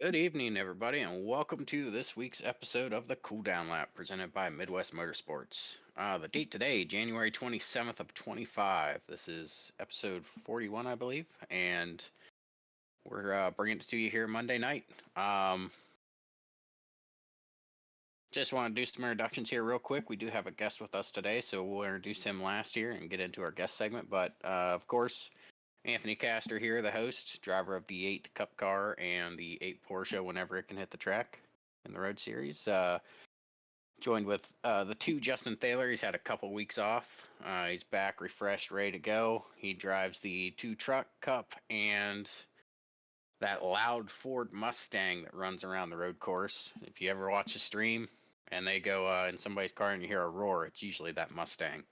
Good evening, everybody, and welcome to this week's episode of the Cool Down Lap presented by Midwest Motorsports. The date today, January 27th of 25. This is episode 41, I believe, and we're bringing it to you here Monday night. Just want to do some introductions here real quick. We do have a guest with us today, so we'll introduce him last year and get into our guest segment. But, of course, Anthony Castor here, the host, driver of the 8 Cup car and the 8 Porsche whenever it can hit the track in the road series. Joined with the 2 Justin Thaler. He's had a couple weeks off. He's back, refreshed, ready to go. He drives the 2 Truck Cup and that loud Ford Mustang that runs around the road course. If you ever watch a stream and they go in somebody's car and you hear a roar, it's usually that Mustang.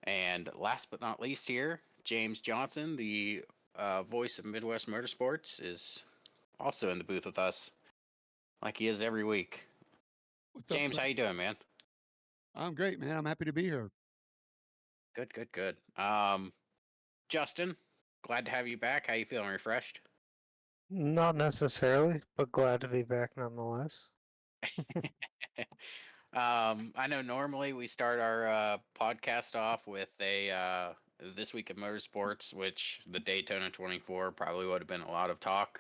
And last but not least here, James Johnson, the voice of Midwest Motorsports, is also in the booth with us, like he is every week. What's up, James, Fred? how you doing, man? I'm great, man. I'm happy to be here. Good, good, good. Justin, glad to have you back. How you feeling? Refreshed? Not necessarily, but glad to be back nonetheless. I know normally we start our podcast off with a this week of motorsports, which the Daytona 24 probably would have been a lot of talk.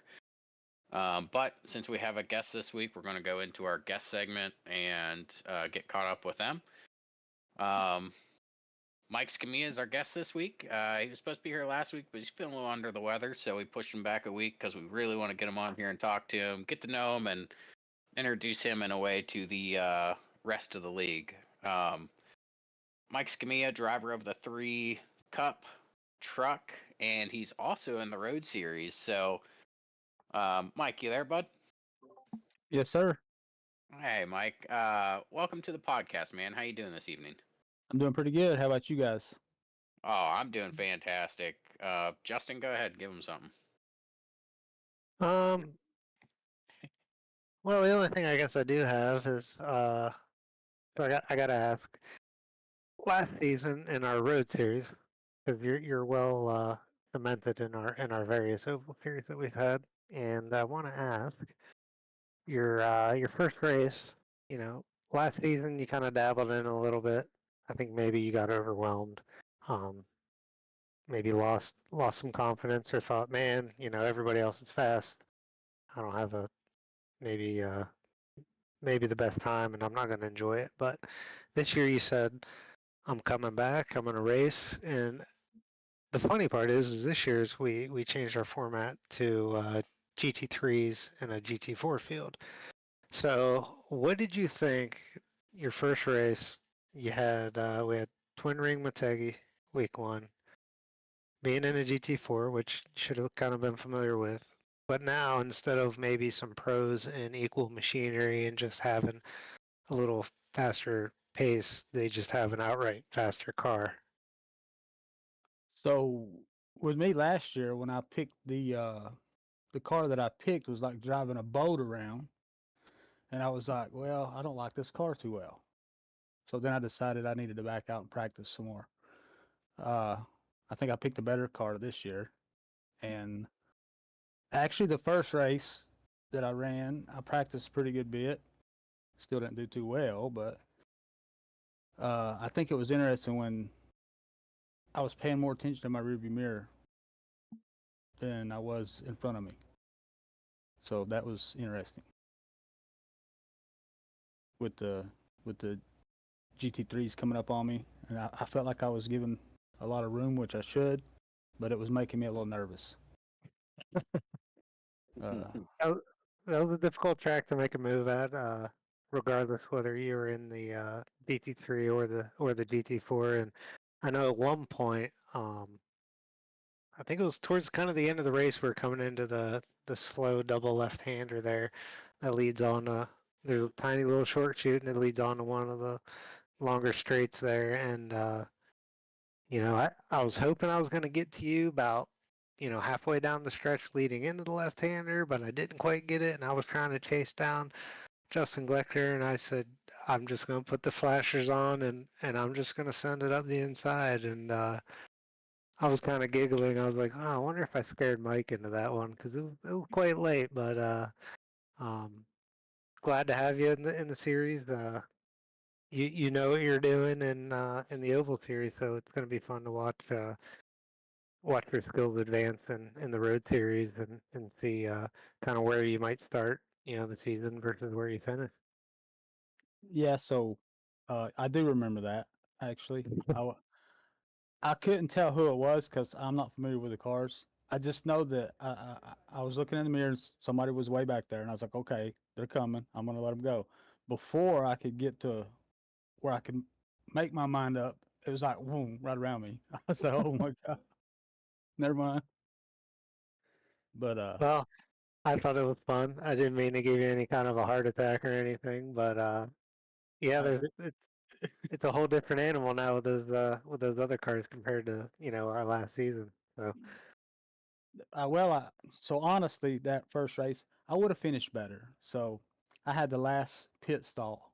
But since we have a guest this week, we're going to go into our guest segment and get caught up with them. Mike Scamilla is our guest this week. He was supposed to be here last week, but he's feeling a little under the weather, so we pushed him back a week because we really want to get him on here and talk to him, get to know him, and introduce him in a way to the rest of the league. Mike Scamilla, driver of the 3 Cup truck, and he's also in the Road Series. So, Mike, you there, bud? Yes, sir. Hey, Mike. Welcome to the podcast, man. How you doing this evening? I'm doing pretty good. How about you guys? Oh, I'm doing fantastic. Justin, go ahead, give him something. Um, well, the only thing I guess I do have is so I gotta ask. Last season in our road series, because you're well cemented in our various oval series that we've had, and I want to ask your first race. You know, last season you kind of dabbled in a little bit. I think maybe you got overwhelmed. Um, maybe lost some confidence or thought, man, everybody else is fast. I don't have a maybe maybe the best time and I'm not going to enjoy it. But this year you said I'm coming back, I'm going to race, and the funny part is this year's we changed our format to GT3s and a GT4 field. So what did you think your first race? You had we had Twin Ring Motegi week 1, being in a GT4, which you should have kind of been familiar with. But now, instead of maybe some pros and equal machinery and just having a little faster pace, they just have an outright faster car. So with me last year, when I picked the car that I picked was like driving a boat around, and I was like, well, I don't like this car too well. So then I decided I needed to back out and practice some more. Uh, I think I picked a better car this year, and actually the first race that I ran, I practiced a pretty good bit. Still didn't do too well, but I think it was interesting when I was paying more attention to my rearview mirror than I was in front of me. So that was interesting. With the GT3s coming up on me, and I felt like I was given a lot of room, which I should, but it was making me a little nervous. That was a difficult track to make a move at, regardless whether you were in the GT3 or the GT4. And I know at one point, I think it was towards kind of the end of the race, we are coming into the slow double left-hander there that leads on to, there's a tiny little short chute and it leads on to one of the longer straights there. And I was hoping I was going to get to you about halfway down the stretch leading into the left-hander, but I didn't quite get it, and I was trying to chase down Justin Gleckner, and I said, I'm just going to put the flashers on, and I'm just going to send it up the inside, and I was kind of giggling. I was like, oh, I wonder if I scared Mike into that one because it was quite late. But um, glad to have you in the series. You know what you're doing in the Oval Series, so it's going to be fun to watch your skills advance in the Road Series and see kind of where you might start, the season versus where you finish. Yeah, so I do remember that actually. I couldn't tell who it was because I'm not familiar with the cars. I just know that I was looking in the mirrors. Somebody was way back there, and I was like, okay, they're coming. I'm gonna let them go. Before I could get to where I could make my mind up, it was like boom right around me. I was like, oh my god, never mind. But Well, I thought it was fun. I didn't mean to give you any kind of a heart attack or anything, but yeah, I, it's a whole different animal now with those other cars compared to our last season. So so honestly, that first race, I would have finished better. So I had the last pit stall,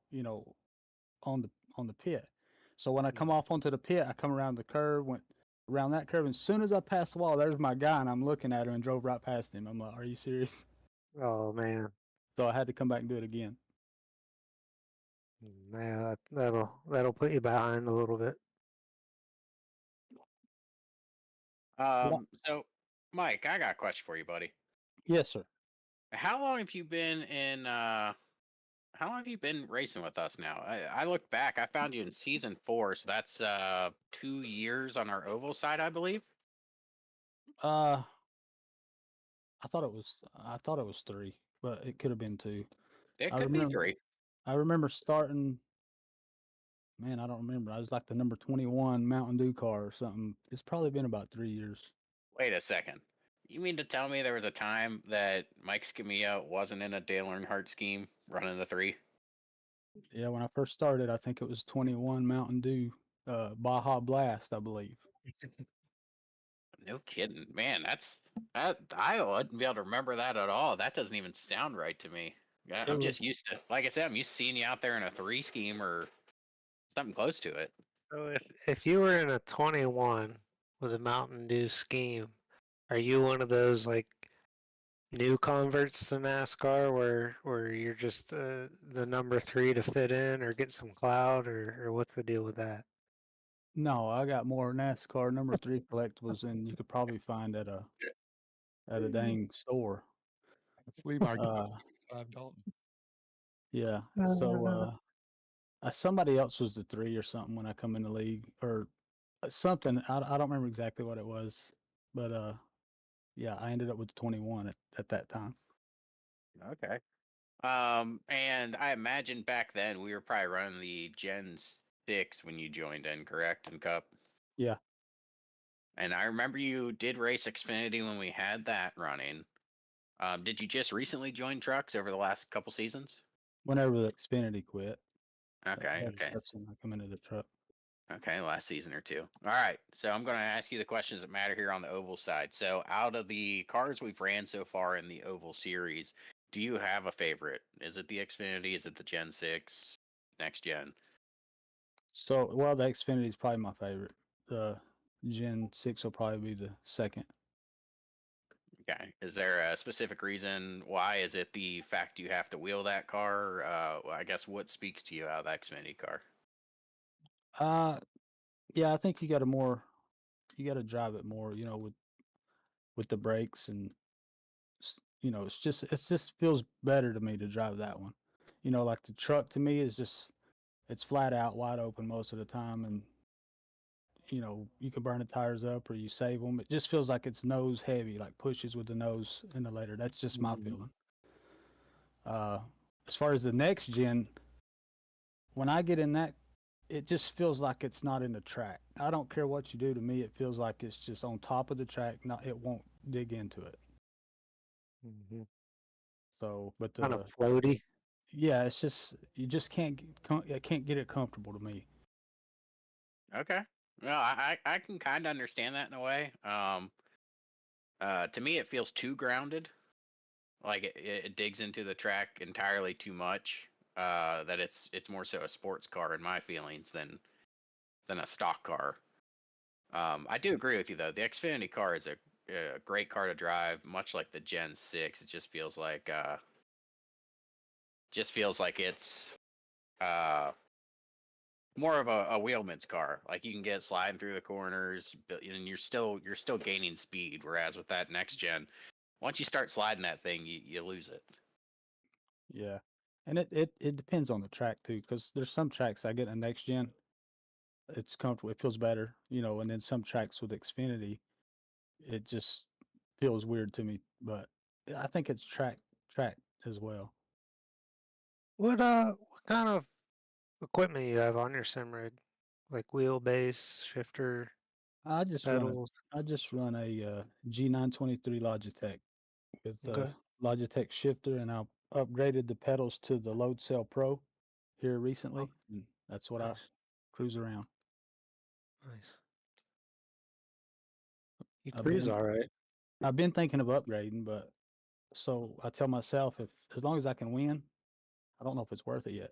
on the pit. So when I come off onto the pit, I come around the curve, went around that curve, and as soon as I passed the wall, there's my guy, and I'm looking at him and drove right past him. I'm like, "Are you serious?" oh man, So I had to come back and do it again. yeah, that'll put you behind a little bit. Yeah. So, Mike, I got a question for you, buddy. Yes, sir. How long have you been in? How long have you been racing with us now? I looked back. I found you in season 4, so that's 2 years on our oval side, I believe. Uh, I thought it was 3, but it could have been 2. It I could be remember 3. I remember starting. Man, I don't remember. I was like the number 21 Mountain Dew car or something. It's probably been about 3 years. Wait a second. You mean to tell me there was a time that Mike Scamilla wasn't in a Dale Earnhardt scheme running the 3? Yeah, when I first started, I think it was 21 Mountain Dew, Baja Blast, I believe. No kidding, man. That I wouldn't be able to remember that at all. That doesn't even sound right to me. It I'm just was used to, like I said, I'm used to seeing you out there in a 3 scheme or something close to it. So if you were in a 21 with a Mountain Dew scheme, are you one of those like new converts to NASCAR where you're just the number 3 to fit in or get some clout or what's the deal with that? No, I got more NASCAR number 3 collectibles than you could probably find at a dang store. The flea market Uh, of 65 Dalton. yeah. So somebody else was the 3 or something when I come in the league or something. I don't remember exactly what it was, but yeah, I ended up with the 21 at that time. Okay. And I imagine back then we were probably running the Gen 6 when you joined in, correct? In Cup. Yeah. And I remember you did race Xfinity when we had that running. Did you just recently join trucks over the last couple seasons? Whenever the Xfinity quit, Okay, okay. that's when I come into the truck. Okay, last season or 2. All right, so I'm going to ask you the questions that matter here on the oval side. So, out of the cars we've ran so far in the oval series, do you have a favorite? Is it the Xfinity? Is it the Gen 6? Next gen? So, well, the Xfinity is probably my favorite. The Gen 6 will probably be the second. Okay. Is there a specific reason why? Is it the fact you have to wheel that car? I guess what speaks to you out of the Xfinity car? Yeah, I think you got to drive it more, with the brakes and it's just feels better to me to drive that one. Like the truck to me is just it's flat out wide open most of the time, and you can burn the tires up or you save them. It just feels like it's nose heavy, like pushes with the nose in the later. That's just my feeling. Uh, as far as the next gen, when I get in that, it just feels like it's not in the track. I don't care what you do to me. It feels like it's just on top of the track. Not, it won't dig into it. Mm-hmm. So, but Kind of floaty. yeah, it's just you just can't get it comfortable to me. Okay. Well, I can kind of understand that in a way. To me, it feels too grounded. Like it digs into the track entirely too much. That it's more so a sports car in my feelings than a stock car. I do agree with you though. The Xfinity car is a great car to drive, much like the Gen 6. It just feels like it's uh more of a wheelman's car. Like you can get sliding through the corners, and you're still gaining speed. Whereas with that next gen, once you start sliding that thing, you lose it. Yeah, and it depends on the track too, because there's some tracks I get in next gen, it's comfortable, it feels better, and then some tracks with Xfinity, it just feels weird to me. But I think it's track as well. What kind of equipment you have on your sim rig? Like wheelbase, shifter, I just run pedals? a G923 Logitech with Okay, Logitech shifter, and I upgraded the pedals to the Load Cell Pro here recently, okay, and that's what I nice, cruise around. nice. You I've cruise been all right. I've been thinking of upgrading, but so I tell myself, if as long as I can win, I don't know if it's worth it yet.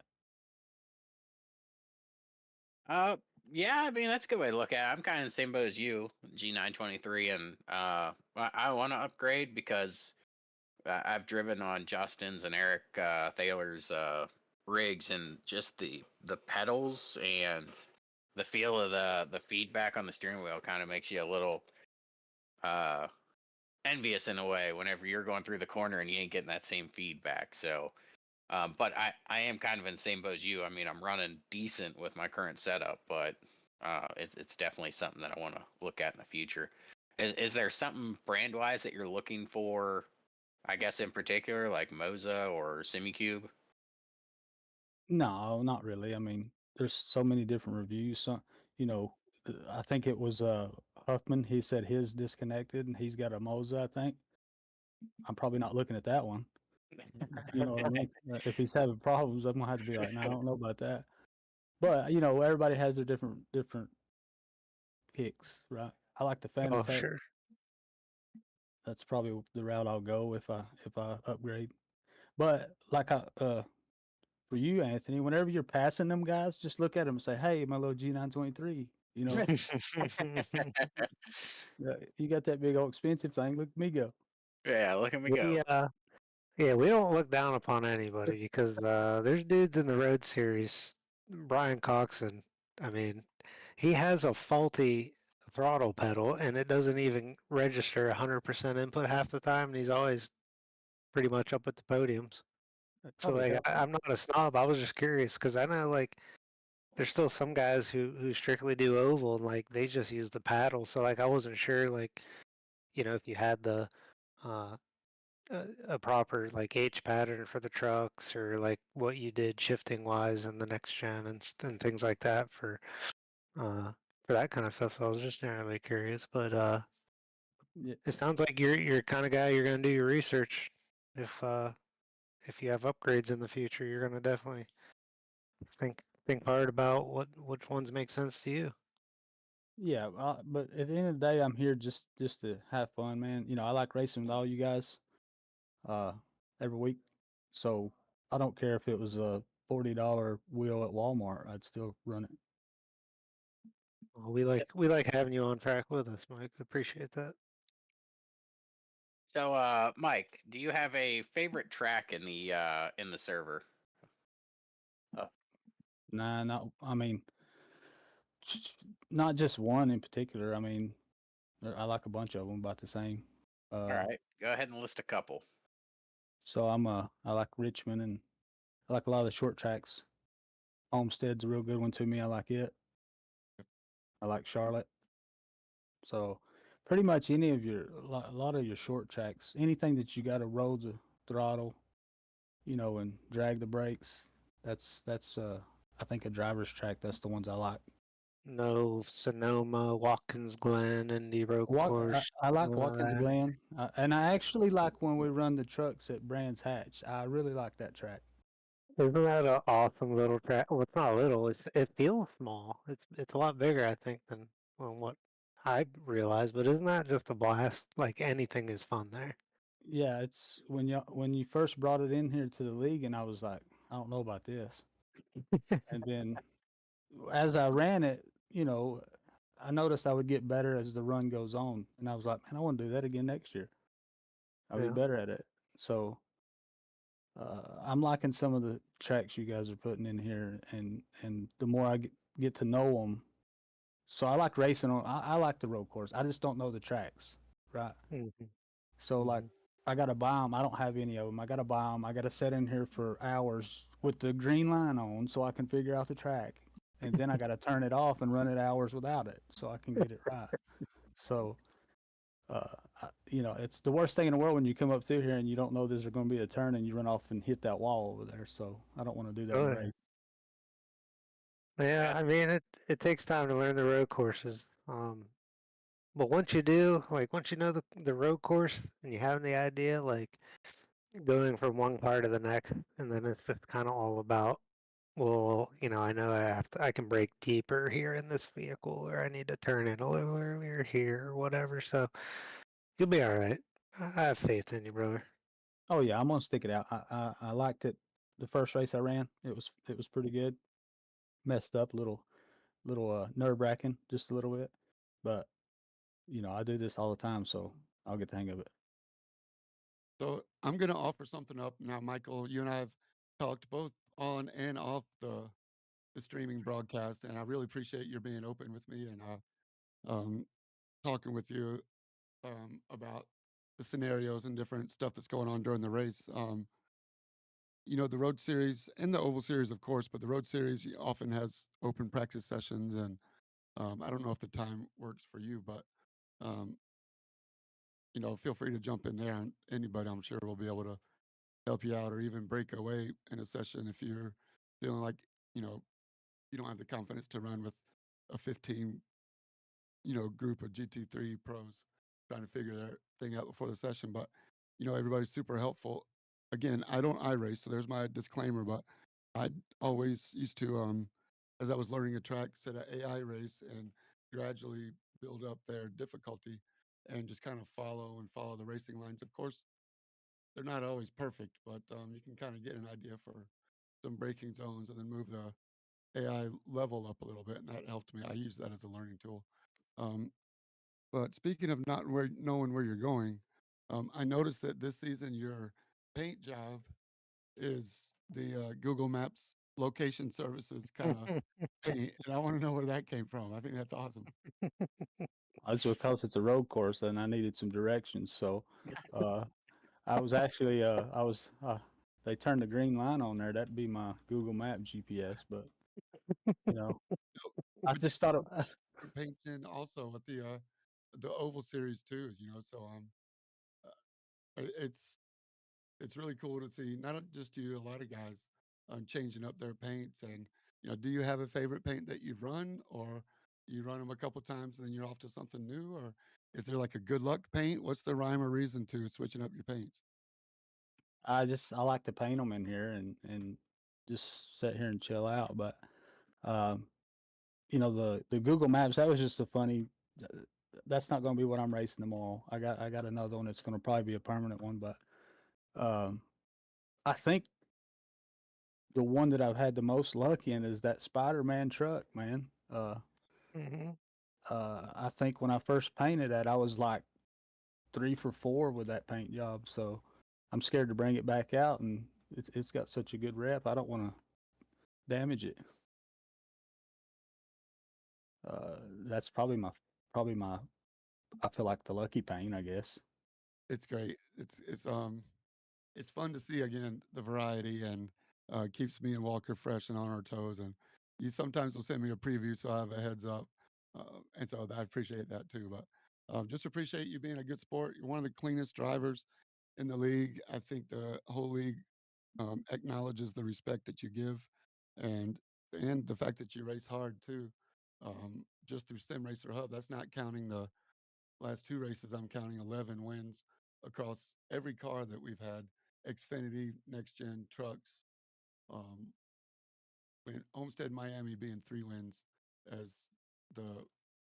Uh, yeah, I mean that's a good way to look at it. I'm kind of the same boat as you, G923, and I want to upgrade because I've driven on Justin's and Eric Thaler's rigs, and just the pedals and the feel of the feedback on the steering wheel kind of makes you a little uh envious in a way whenever you're going through the corner and you ain't getting that same feedback. So, but I am kind of in the same boat as you. I mean, I'm running decent with my current setup, but it's definitely something that I want to look at in the future. Is there something brand wise that you're looking for? I guess in particular, like Moza or SimiCube. No, not really. I mean, there's so many different reviews. Some, you know, I think it was Huffman. He said his disconnected, and he's got a Moza. I think I'm probably not looking at that one. You know what I mean? If he's having problems, I'm gonna have to be like, no, I don't know about that. But everybody has their different picks, right? I like the Oh, Fanatec. sure. That's probably the route I'll go if I upgrade. But like for you, Anthony, whenever you're passing them guys, just look at them and say, "Hey, my little G923." You got that big old expensive thing. Look at me go. Yeah, look at me go. we Yeah, we don't look down upon anybody because there's dudes in the road series. Brian Coxon, I mean, he has a faulty throttle pedal and it doesn't even register 100% input half the time, and he's always pretty much up at the podiums. That So probably like, helps. I'm not a snob. I was just curious because I know like there's still some guys who strictly do oval and like they just use the paddle. So like I wasn't sure like if you had the uh a proper like H pattern for the trucks or like what you did shifting wise in the next gen and things like that uh for that kind of stuff. So I was just generally curious, but Yeah, it sounds like you're kind of guy you're gonna do your research if you have upgrades in the future. You're gonna definitely think hard about which ones make sense to you. yeah. But at the end of the day, I'm here just to have fun, man. I like racing with all you guys uh, every week. So I don't care if it was a $40 wheel at Walmart. I'd still run it. Well, we like having you on track with us, Mike. Appreciate that. So, Mike, do you have a favorite track in the server? Uh, nah, not. I mean, not just one in particular. I mean, I like a bunch of them about the same. All Uh, right, go ahead and list a couple. so I like Richmond, and I like a lot of the short tracks. Homestead's a real good one to me. I like it. I like Charlotte. So pretty much any of a lot of your short tracks, anything that you got to roll the throttle, and drag the brakes. That's I think a driver's track. That's the ones I like. No Sonoma, Watkins Glen, Indy Road Course, I like none of Watkins that. Glen, and I actually like when we run the trucks at Brands Hatch. I really like that track. Isn't that an awesome little track? Well, it's not little. It feels small. It's a lot bigger, I think, than what I realized. But isn't that just a blast? Like anything is fun there. Yeah, it's when you first brought it in here to the league, and I was like, I don't know about this. And then as I ran it, I noticed I would get better as the run goes on, and I was like, man, I want to do that again next year. I'll be Yeah. better at it. So I'm liking some of the tracks you guys are putting in here, and the more I get to know them. So I like racing on. I like the road course. I just don't know the tracks, right? Mhm. So like, Mhm. I gotta buy them. I don't have any of them. I gotta buy them. I gotta sit in here for hours with the green line on so I can figure out the track, and then I gotta turn it off and run it hours without it so I can get it right. So, it's the worst thing in the world when you come up through here and you don't know there's going to be a turn and you run off and hit that wall over there. So I don't want to do that in Oh, a yeah. race. Yeah, I mean it takes time to learn the road courses. But once you do, like once you know the road course and you have the idea, like going from one part to the next, and then it's just kind of all about, well, I know I can brake deeper here in this vehicle, or I need to turn it a little earlier here, or whatever. So you'll be all right. I have faith in you, brother. Oh yeah, I'm gonna stick it out. I liked it. The first race I ran, it was pretty good. Messed up a little nerve wracking just a little bit, but I do this all the time, so I'll get the hang of it. So I'm going to offer something up now, Michael. You and I have talked both on and off the streaming broadcast, and I really appreciate your being open with me and talking with you about the scenarios and different stuff that's going on during the race. The road series and the oval series, of course, but the road series often has open practice sessions, and I don't know if the time works for you, but um, feel free to jump in there. And anybody, I'm sure, will be able to help you out or even break away in a session if you're feeling like you know you don't have the confidence to run with a 15 group of GT3 pros trying to figure their thing out before the session. But everybody's super helpful. Again, I don't iRace, so there's my disclaimer. But I always used to, as I was learning a track, set an AI race and gradually build up their difficulty and just kind of follow the racing lines. Of course, they're not always perfect, but you can kind of get an idea for some braking zones and then move the AI level up a little bit, and that helped me. I use that as a learning tool. Um, but speaking of not knowing where you're going, I noticed that this season your paint job is the Google Maps location services kind of paint, and I want to know where that came from. I think that's awesome. That's because it's a road course and I needed some directions. So, uh, I was actually they turned the green line on there. That'd be my Google Map GPS, but you know, So, I but you just thought of. put paints in also with the oval series too. So it's really cool to see not just you, a lot of guys changing up their paints. And do you have a favorite paint that you've run, or you run them a couple times and then you're off to something new, or is there like a good luck paint? What's the rhyme or reason to switching up your paints? I like to paint them in here and just sit here and chill out. But um, the Google Maps, that was just a funny. uh, That's not going to be what I'm racing tomorrow. I got another one that's going to probably be a permanent one, but um, I think the one that I've had the most luck in is that Spider-Man truck, man. Hmm. I think when I first painted that, I was like 3 for 4 with that paint job. So I'm scared to bring it back out, and it's got such a good rep. I don't want to damage it. That's probably my. I feel like the lucky paint, I guess. It's great. It's fun to see again the variety, and keeps me and Walker fresh and on our toes. And you sometimes will send me a preview so I have a heads up, and so I appreciate that too. But just appreciate you being a good sport. You're one of the cleanest drivers in the league. I think the whole league acknowledges the respect that you give, and the fact that you race hard too. Just through Sim Racer Hub, that's not counting the last two races. I'm counting 11 wins across every car that we've had: Xfinity, next gen trucks, um, and Homestead Miami being 3 wins as the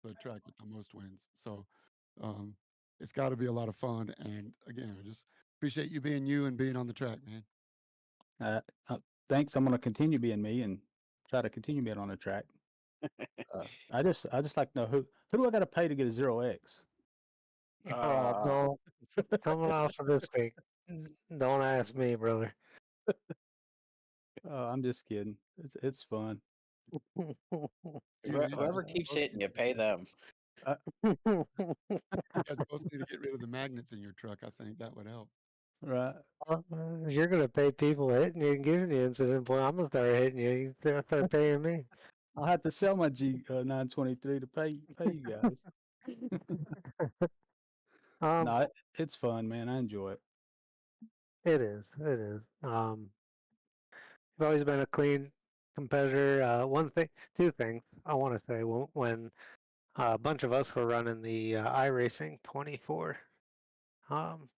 the track with the most wins. So um, it's got to be a lot of fun. And again, I just appreciate you being you and being on the track, man. Uh, uh, Thanks. I'm going to continue being me and try to continue being on the track. I just like to know who do I got to pay to get a 0x? Oh, Uh, don't coming off of this week. Don't ask me, brother. I'm just kidding. It's fun. You and whoever keeps hitting you, pay them. you guys both need to get rid of the magnets in your truck. I think that would help. Right. You're gonna pay people hitting you and giving you incident point. I'm gonna start hitting you. You start paying me. I'll have to sell my G 923 to pay you guys. Um, No, it's fun, man. I enjoy it. it is. It is. You've always been a clean competitor. One thing, two things I want to say. When a bunch of us were running the iRacing 24, um,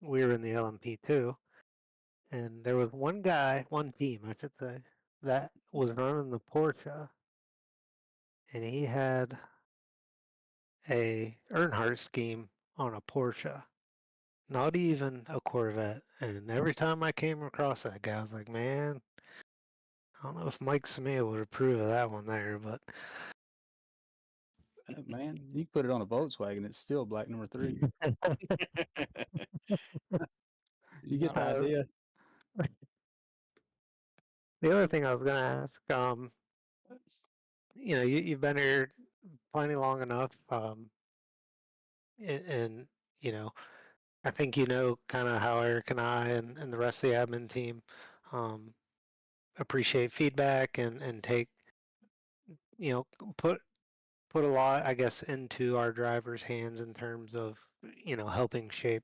we were in the LMP too, and there was one guy, one team, I should say, that was running the Porsche, and he had a Earnhardt scheme on a Porsche, not even a Corvette. And every time I came across that guy, I was like, man, I don't know if Mike Samia would approve of that one there, but Man, you put it on a Volkswagen, it's still black number 3. He's You get not the wrong. idea. the other thing I was gonna ask, you've been here plenty long enough, and you know, I think you know kind of how Eric and I and the rest of the admin team um, appreciate feedback and take, you know, put a lot, I guess, into our drivers' hands in terms of, helping shape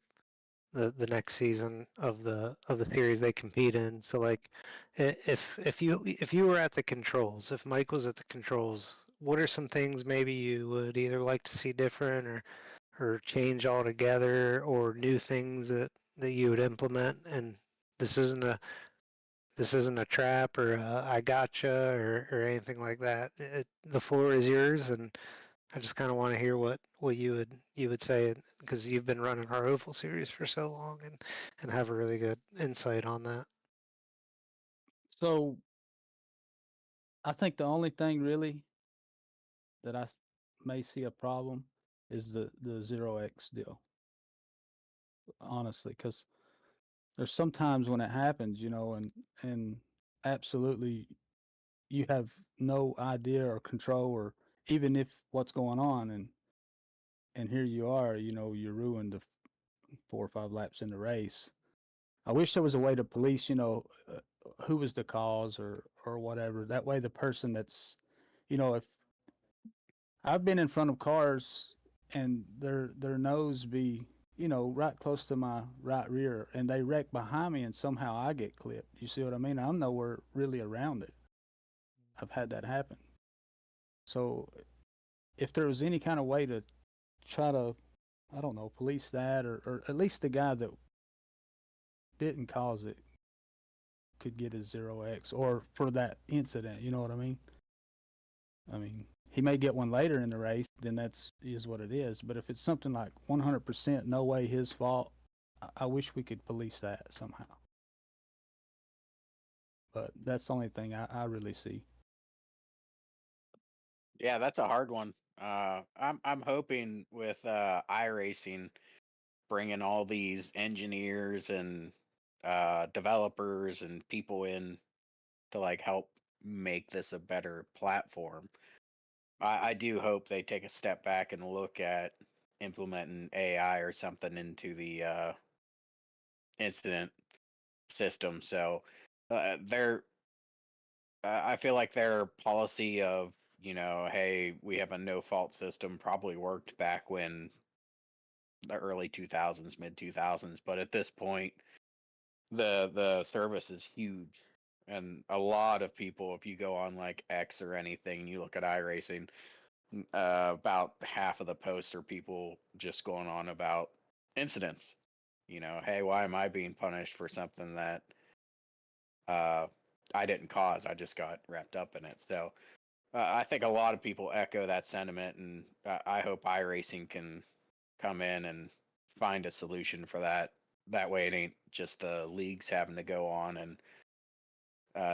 the next season of the series they compete in. So like, if you were at the controls, if Mike was at the controls, what are some things maybe you would either like to see different or change altogether, or new things that you would implement? And this isn't a this isn't a trap or I gotcha or anything like that. The floor is yours, and I just kind of want to hear what you would say, because you've been running our oval series for so long and have a really good insight on that. So I think the only thing really that may see a problem is the 0x deal, honestly, because there's sometimes when it happens, and absolutely you have no idea or control or even if what's going on, and here you are, you're ruined the 4 or 5 laps in the race. I wish there was a way to police, who was the cause or whatever. That way, the person that's, if I've been in front of cars and their nose be, right close to my right rear, and they wreck behind me, and somehow I get clipped. You see what I mean? I'm nowhere really around it. I've had that happen. So if there was any kind of way to try to, I don't know, police that, or at least the guy that didn't cause it could get his 0x, or for that incident, you know what I mean? I mean, he may get one later in the race, then that's is what it is. But if it's something like 100% no way his fault, I wish we could police that somehow. But that's the only thing I really see. Yeah, that's a hard one. I'm hoping with iRacing bringing all these engineers and developers and people in to like help make this a better platform. I do hope they take a step back and look at implementing AI or something into the incident system. So they're I feel like their policy of, hey, we have a no fault system probably worked back when the early 2000s, mid 2000s, but at this point the service is huge. And a lot of people, if you go on like X or anything and you look at iRacing, about half of the posts are people just going on about incidents. Hey, why am I being punished for something that uh, I didn't cause? I just got wrapped up in it. So I think a lot of people echo that sentiment, and I hope iRacing can come in and find a solution for that. That way, it ain't just the leagues having to go on and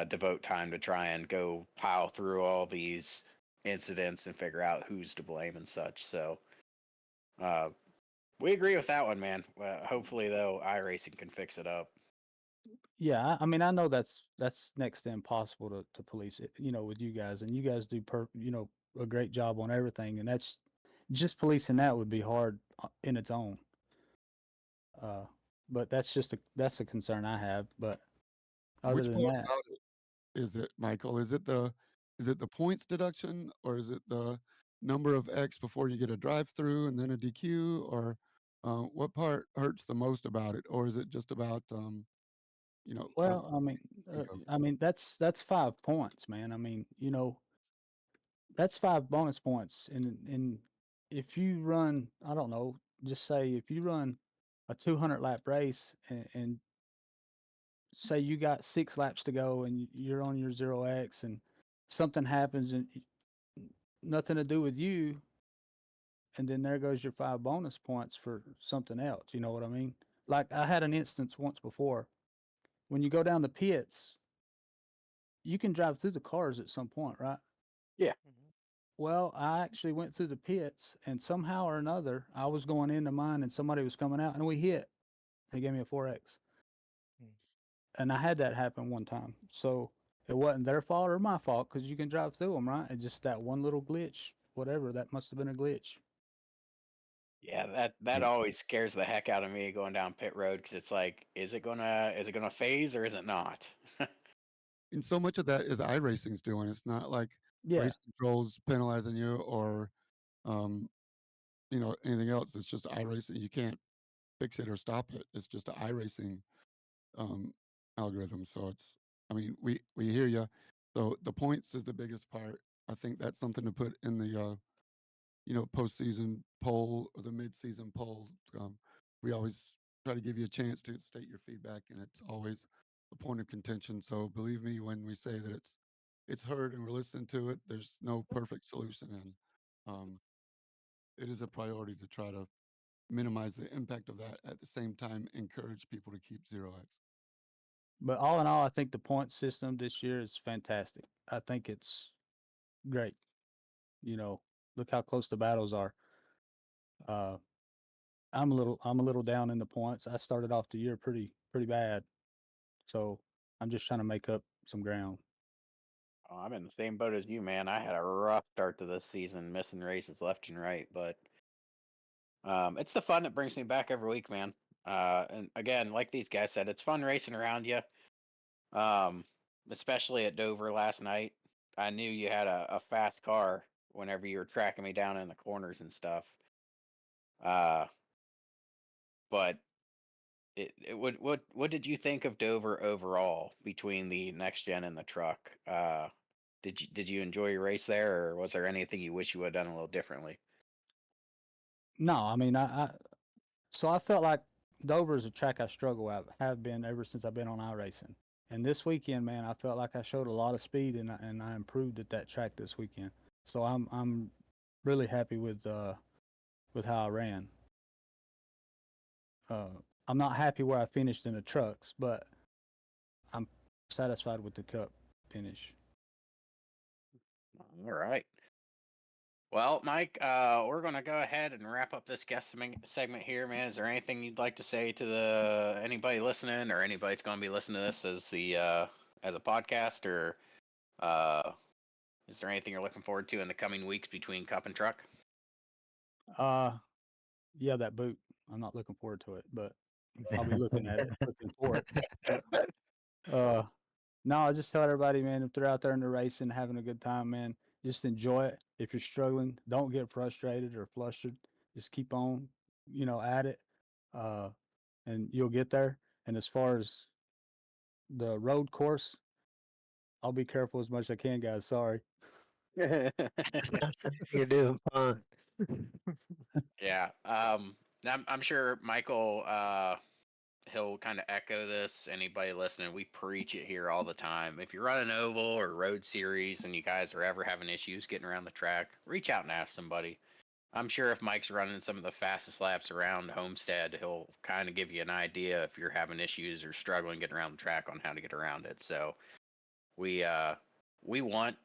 devote time to try and go pile through all these incidents and figure out who's to blame and such. So we agree with that one, man. Hopefully, though, iRacing can fix it up. Yeah, I mean, I know that's next to impossible to police it, with you guys, and you guys do a great job on everything, and that's just policing that would be hard in its own. But that's a concern I have. But other Which than part that, about it is it, Michael? Is it the points deduction, or is it the number of X before you get a drive-through and then a DQ, or what part hurts the most about it, or is it just about what well, you think of? I mean that's 5 points, man. I mean, that's 5 bonus points, and if you run, I don't know, just say if you run a 200 lap race and say you got 6 laps to go and you're on your 0x and something happens and nothing to do with you, and then there goes your 5 bonus points for something else. You know what I mean? Like I had an instance once before. When you go down the pits, you can drive through the cars at some point, right? Yeah. Well, I actually went through the pits, and somehow or another, I was going into mine, and somebody was coming out, and we hit. They gave me a 4X, and I had that happen one time. So it wasn't their fault or my fault because you can drive through them, right? It's just that one little glitch, whatever. That must have been a glitch. Yeah, that always scares the heck out of me going down pit road because it's like, is it gonna phase or is it not? And so much of that is iRacing's doing. It's not like Yeah, race controls penalizing you or um, anything else. It's just iRacing. You can't fix it or stop it. It's just an iRacing um, algorithm. So I mean, we hear you. So the points is the biggest part. I think that's something to put in the postseason poll or the midseason poll. Um, we always try to give you a chance to state your feedback, and it's always a point of contention. So believe me when we say that it's heard and we're listening to it. There's no perfect solution, and it is a priority to try to minimize the impact of that. At the same time, encourage people to keep 0x. but all in all, I think the point system this year is fantastic. I think it's great. You know, look how close the battles are. Uh, I'm a little down in the points. I started off the year pretty bad, so I'm just trying to make up some ground. Oh, I'm in the same boat as you, man. I had a rough start to this season, missing races left and right, but it's the fun that brings me back every week, man. And again, like these guys said, it's fun racing around you. Um, Especially at Dover last night. I knew you had a fast car whenever you were tracking me down in the corners and stuff. Uh, but what did you think of Dover overall between the next gen and the truck? Did you enjoy your race there, or was there anything you wish you would have done a little differently? No, I mean so I felt like Dover is a track I struggle at, have been ever since I've been on iRacing. And this weekend, man, I felt like I showed a lot of speed and I improved at that track this weekend. So I'm really happy with how I ran. Uh, I'm not happy where I finished in the trucks, but I'm satisfied with the cup finish. All right. Well, Mike, we're going to go ahead and wrap up this guest segment here, man. Is there anything you'd like to say to the anybody listening, or anybody that's going to be listening to this as a podcast, or uh, is there anything you're looking forward to in the coming weeks between Cup and Truck? Uh, yeah, that boot. I'm not looking forward to it, but I'll be looking at it, looking for it. But no, I just tell everybody, man, if they're out there in the racing, having a good time, man, just enjoy it. If you're struggling, don't get frustrated or flustered. Just keep on, at it, uh, and you'll get there. And as far as the road course, I'll be careful as much as I can, guys. Sorry. You're doing fine. Yeah. I'm sure Michael he'll kind of echo this. Anybody listening, we preach it here all the time. If you're running oval or road series and you guys are ever having issues getting around the track, reach out and ask somebody. I'm sure if Mike's running some of the fastest laps around Homestead, he'll kind of give you an idea if you're having issues or struggling getting around the track on how to get around it. So We want.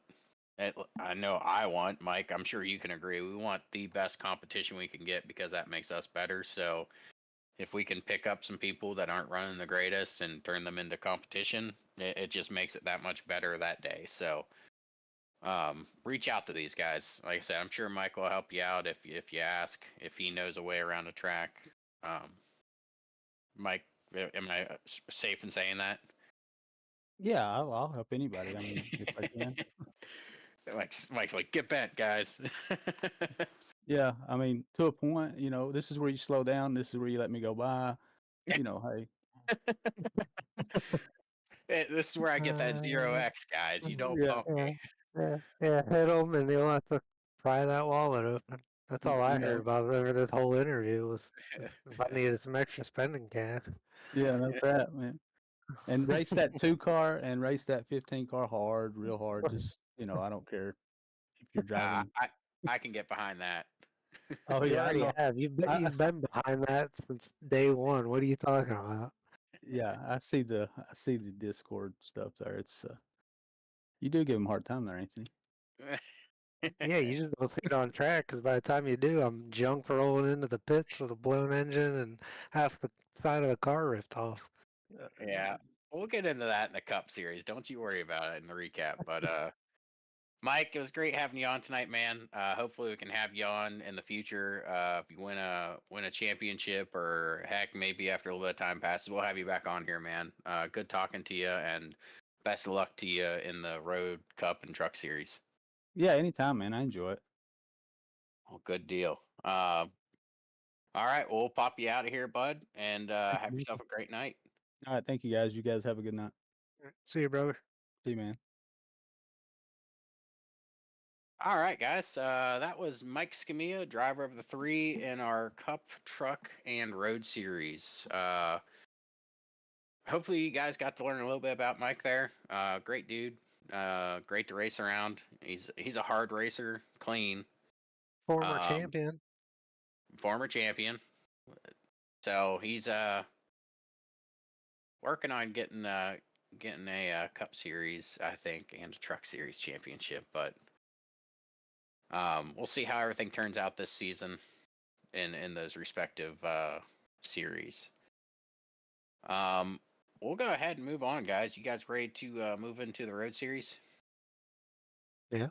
I know I want, Mike. I'm sure you can agree. We want the best competition we can get because that makes us better. So if we can pick up some people that aren't running the greatest and turn them into competition, it just makes it that much better that day. So reach out to these guys. Like I said, I'm sure Mike will help you out if you ask, if he knows a way around the track. Mike, am I safe in saying that? Yeah, I'll help anybody. I mean, if I can. Mike's like, get bent, guys. Yeah, I mean, to a point, this is where you slow down. This is where you let me go by. Hey. This is where I get that 0x, guys. You don't Yeah. bump me. Yeah, hit him, and you'll have to pry that wallet open. That's all I You know. heard about over this whole interview was if I needed some extra spending cash. Yeah, no crap, man. And race that 2-car and race that 15-car hard, real hard. Just, I don't care if you're driving. I can get behind that. Oh You yeah, I already know. have. You've been behind that since day one. What are you talking about? Yeah, I see the Discord stuff there. It's you do give him a hard time there, Anthony. Yeah, you just don't see it on track because by the time you do, I'm junk rolling into the pits with a blown engine and half the side of the car ripped off. Yeah, we'll get into that in the Cup Series. Don't you worry about it in the recap. But Mike, it was great having you on tonight, man. Hopefully we can have you on in the future. If you win a championship, or heck, maybe after a little bit of time passes, we'll have you back on here, man. Good talking to you, and best of luck to you in the Road Cup and Truck Series. Yeah, anytime, man. I enjoy it. Well, good deal. All right, well, we'll pop you out of here, bud, and have yourself a great night. All right, thank you guys. You guys have a good night. See you, brother. See you, man. All right, guys. That was Mike Scamilla, driver of the 3 in our Cup, Truck, and Road Series. Hopefully, you guys got to learn a little bit about Mike there. Great dude. Great to race around. He's a hard racer, clean. Former champion. Former champion. So he's working on getting a Cup Series, I think, and a Truck Series championship. But we'll see how everything turns out this season in those respective series. We'll go ahead and move on, guys. You guys ready to move into the Road Series? Yeah.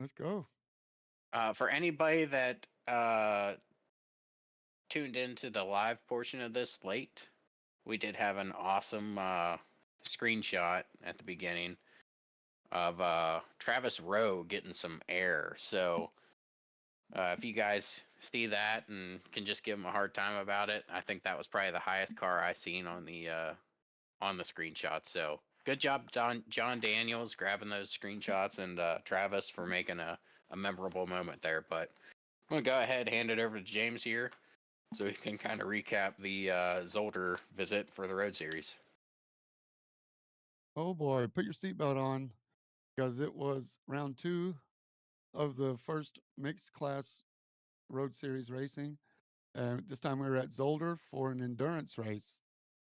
Let's go. For anybody that tuned into the live portion of this late, we did have an awesome screenshot at the beginning of Travis Rowe getting some air. So if you guys see that and can just give him a hard time about it, I think that was probably the highest car I've seen on the screenshot. So good job, John Daniels, grabbing those screenshots, and Travis for making a memorable moment there. But I'm going to go ahead and hand it over to James here so he can kind of recap the Zolder visit for the Road Series. Oh boy, put your seatbelt on because it was round 2 of the first mixed class Road Series racing. This time we were at Zolder for an endurance race,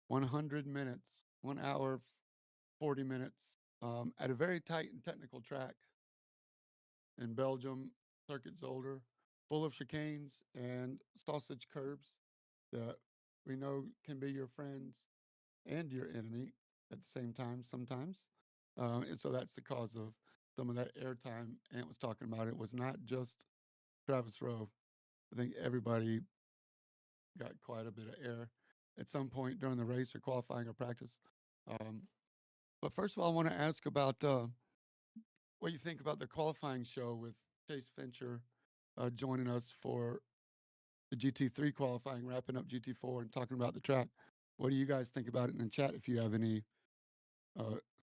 100 minutes, 1 hour, 40 minutes, at a very tight and technical track in Belgium, Circuit Zolder, full of chicanes and sausage curbs that we know can be your friends and your enemy at the same time sometimes. And so that's the cause of some of that airtime Ant was talking about. It was not just Travis Rowe. I think everybody got quite a bit of air at some point during the race or qualifying or practice. But first of all, I want to ask about what you think about the qualifying show with Chase Fincher joining us for the GT3 qualifying, wrapping up GT4 and talking about the track. What do you guys think about it in the chat if you have any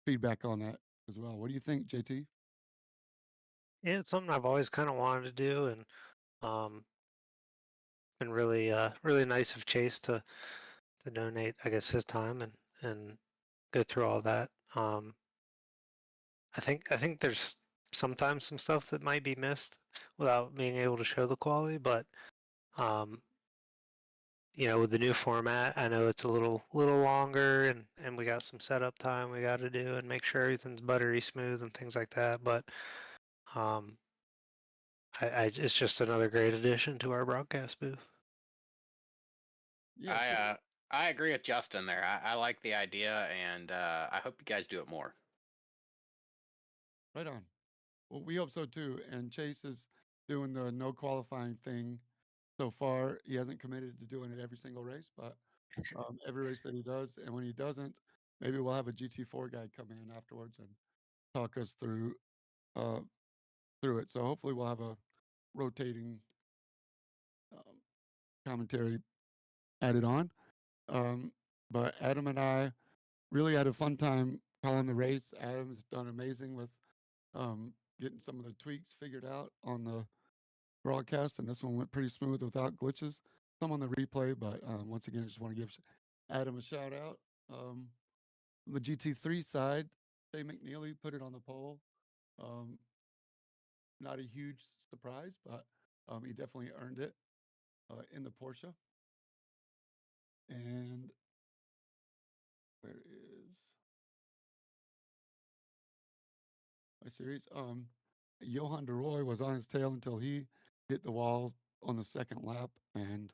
feedback on that as well? What do you think, JT? Yeah, it's something I've always kind of wanted to do, and been really really nice of Chase to donate, I guess, his time and go through all that. I think there's sometimes some stuff that might be missed without being able to show the quality, but with the new format, I know it's a little longer, and we got some setup time we got to do and make sure everything's buttery smooth and things like that. But it's just another great addition to our broadcast booth. Yeah. I agree with Justin there. I like the idea, and I hope you guys do it more. Right on. Well, we hope so too. And Chase is doing the no qualifying thing so far. He hasn't committed to doing it every single race, but every race that he does, and when he doesn't, maybe we'll have a GT4 guy come in afterwards and talk us through it. So hopefully we'll have a rotating commentary added on. But Adam and I really had a fun time calling the race. Adam's done amazing with getting some of the tweaks figured out on the broadcast, and this one went pretty smooth without glitches. Some on the replay, but once again, I just want to give Adam a shout out. The GT3 side, Jay McNeely put it on the pole. Not a huge surprise, but he definitely earned it in the Porsche. And where is my series? Johan DeRoy was on his tail until he hit the wall on the second lap and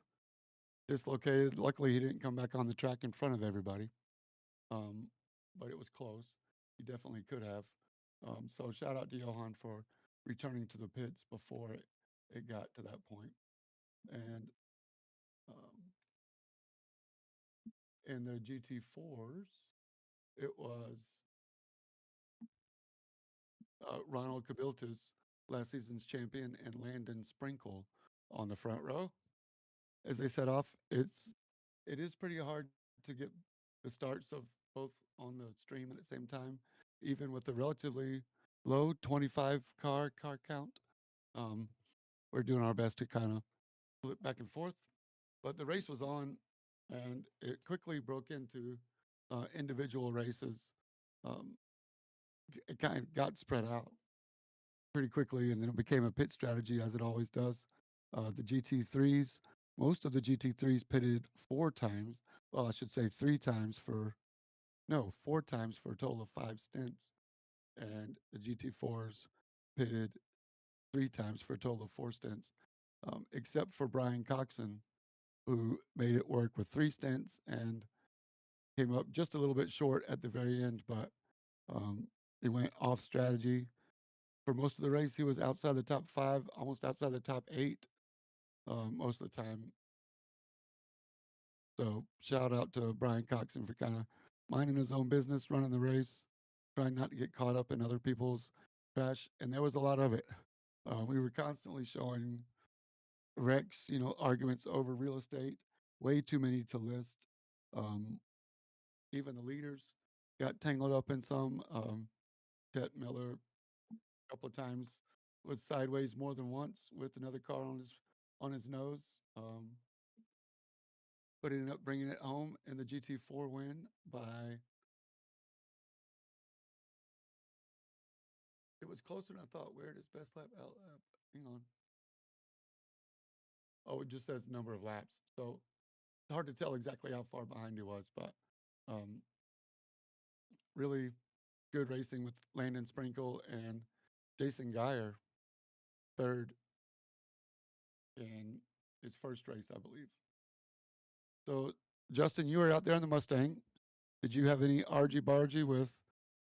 dislocated. Luckily, he didn't come back on the track in front of everybody, but it was close. He definitely could have. So shout out to Johan for returning to the pits before it got to that point. And in the GT4s, it was Ronald Cabiltas, last season's champion, and Landon Sprinkle on the front row. As they set off, it is pretty hard to get the starts of both on the stream at the same time, even with the relatively low 25 car count. We're doing our best to kind of flip back and forth, but the race was on, and it quickly broke into individual races. It kind of got spread out pretty quickly, and then it became a pit strategy as it always does. The GT3s, most of the GT3s pitted 4 times. Well, I should say 3 times no, 4 times for a total of 5 stints. And the GT4s pitted 3 times for a total of 4 stints, except for Brian Coxon, who made it work with 3 stints and came up just a little bit short at the very end, but he went off strategy. For most of the race, he was outside the top 5, almost outside the top 8 most of the time. So shout out to Brian Coxon for kind of minding his own business, running the race, trying not to get caught up in other people's crash. And there was a lot of it. We were constantly showing wrecks, arguments over real estate, way too many to list. Even the leaders got tangled up in some. Chet Miller, a couple of times, was sideways more than once with another car on his nose. But ended up bringing it home in the GT4 win by. It was closer than I thought. Where it is best lap out lap? Hang on. Oh, it just says number of laps. So it's hard to tell exactly how far behind he was, but really good racing with Landon Sprinkle and Jason Geyer, third in his first race, I believe. So, Justin, you were out there in the Mustang. Did you have any argy-bargy with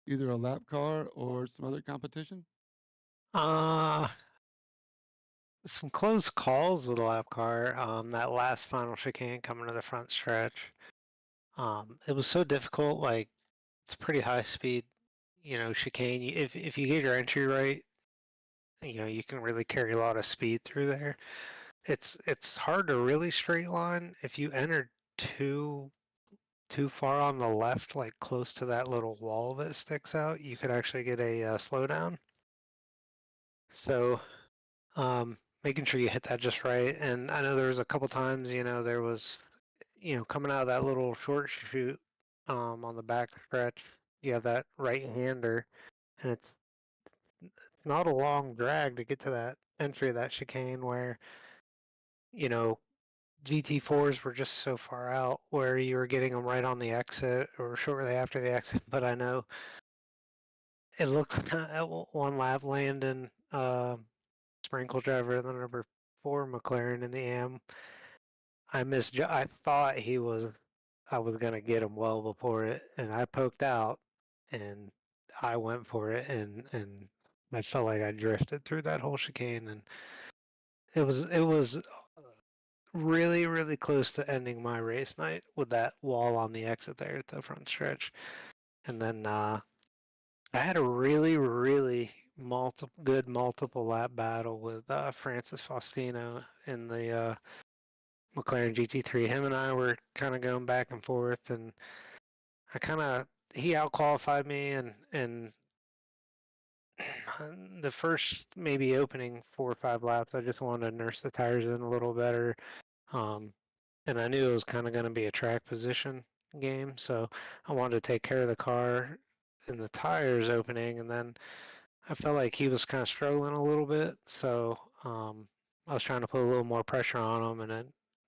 either a lap car or some other competition? Some close calls with the lap car. That last final chicane coming to the front stretch. It was so difficult. Like, it's pretty high speed, chicane. If you get your entry right, you can really carry a lot of speed through there. It's hard to really straight line if you enter too far on the left, like close to that little wall that sticks out. You could actually get a slowdown. So, making sure you hit that just right. And I know there was a couple times, there was, coming out of that little short chute on the back stretch, you have that right-hander, and it's not a long drag to get to that entry of that chicane where, GT4s were just so far out where you were getting them right on the exit or shortly after the exit. But I know it looked at one lap, Landon, Sprinkle driver, the number 4 McLaren in the AM. I thought I was gonna get him well before it, and I poked out, and I went for it, and I felt like I drifted through that whole chicane, and it was really, really close to ending my race night with that wall on the exit there at the front stretch. And then I had a really, really good multiple lap battle with Francis Faustino in the McLaren GT3. Him and I were kind of going back and forth, and he outqualified me, and the first maybe opening 4 or 5 laps, I just wanted to nurse the tires in a little better. And I knew it was kind of going to be a track position game, so I wanted to take care of the car in the tires opening, and then I felt like he was kind of struggling a little bit, so I was trying to put a little more pressure on him, and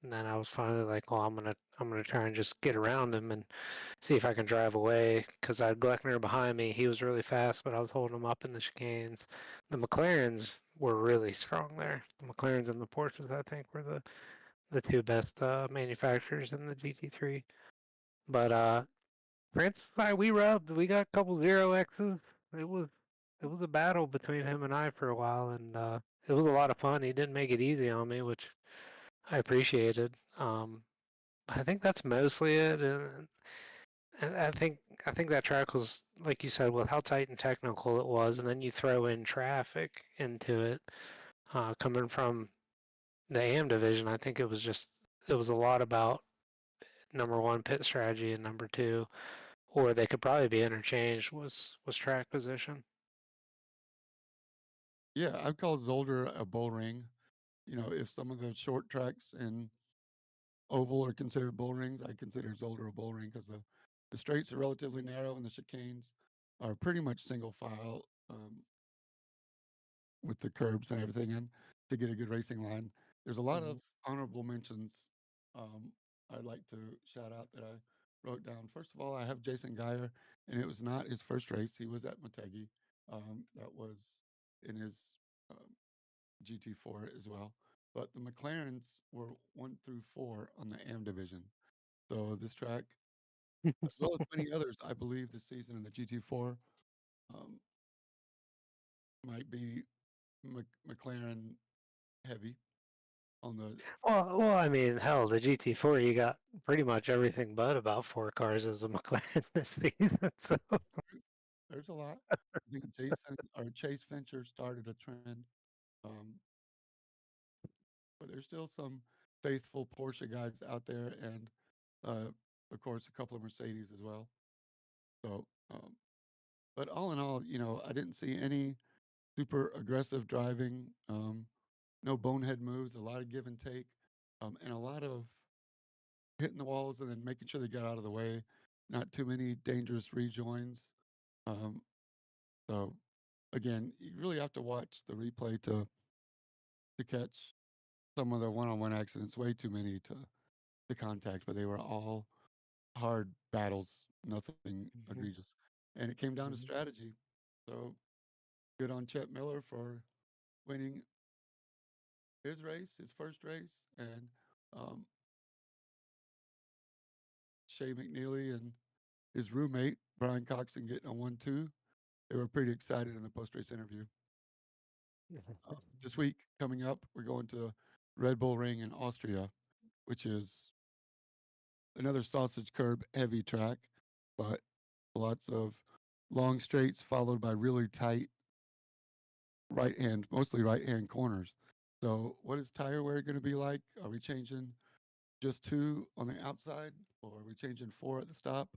then I was finally like, well, I'm gonna try and just get around him and see if I can drive away, because I had Gleckner behind me. He was really fast, but I was holding him up in the chicanes. The McLarens were really strong there. The McLarens and the Porsches, I think, were the 2 best manufacturers in the GT3. But Francis and I, we rubbed. We got a couple 0Xs. It was it was a battle between him and I for a while, and it was a lot of fun. He didn't make it easy on me, which I appreciated. But I think that's mostly it. And I think that track was, like you said, with how tight and technical it was, and then you throw in traffic into it, coming from the AM division. I think it was a lot about number one pit strategy and number two, or they could probably be interchanged, was track position. Yeah, I'd call Zolder a bull ring. You know, if some of the short tracks in oval are considered bull rings, I consider Zolder a bull ring because the straights are relatively narrow and the chicanes are pretty much single file with the curbs and everything in to get a good racing line. There's a lot of honorable mentions I'd like to shout out that I wrote down. First of all, I have Jason Geyer, and it was not his first race. He was at Motegi. That was in his um, GT4 as well. But the McLarens were 1 through 4 on the AM division. So this track, as well as many others, I believe this season in the GT4 um, might be McLaren heavy on the. Well, I mean, hell, the GT4, you got pretty much everything but about 4 cars as a McLaren this season. So. There's a lot. I think Jason or Chase Fincher started a trend, um, but there's still some faithful Porsche guys out there, and uh, of course a couple of Mercedes as well. So, but all in all, you know, I didn't see any super aggressive driving, no bonehead moves, a lot of give and take, and a lot of hitting the walls and then making sure they got out of the way. Not too many dangerous rejoins. Um, so again, you really have to watch the replay to catch some of the one-on-one accidents. Way too many to contact, but they were all hard battles, nothing egregious, and it came down to strategy. So good on Chet Miller for winning his race, his first race, and um, Shay McNeely and his roommate Brian Coxon getting a 1-2. They were pretty excited in the post-race interview. This week coming up, we're going to Red Bull Ring in Austria, which is another sausage curb heavy track, but lots of long straights followed by really tight mostly right hand corners. So, what is tire wear going to be like? Are we changing just 2 on the outside, or are we changing 4 at the stop?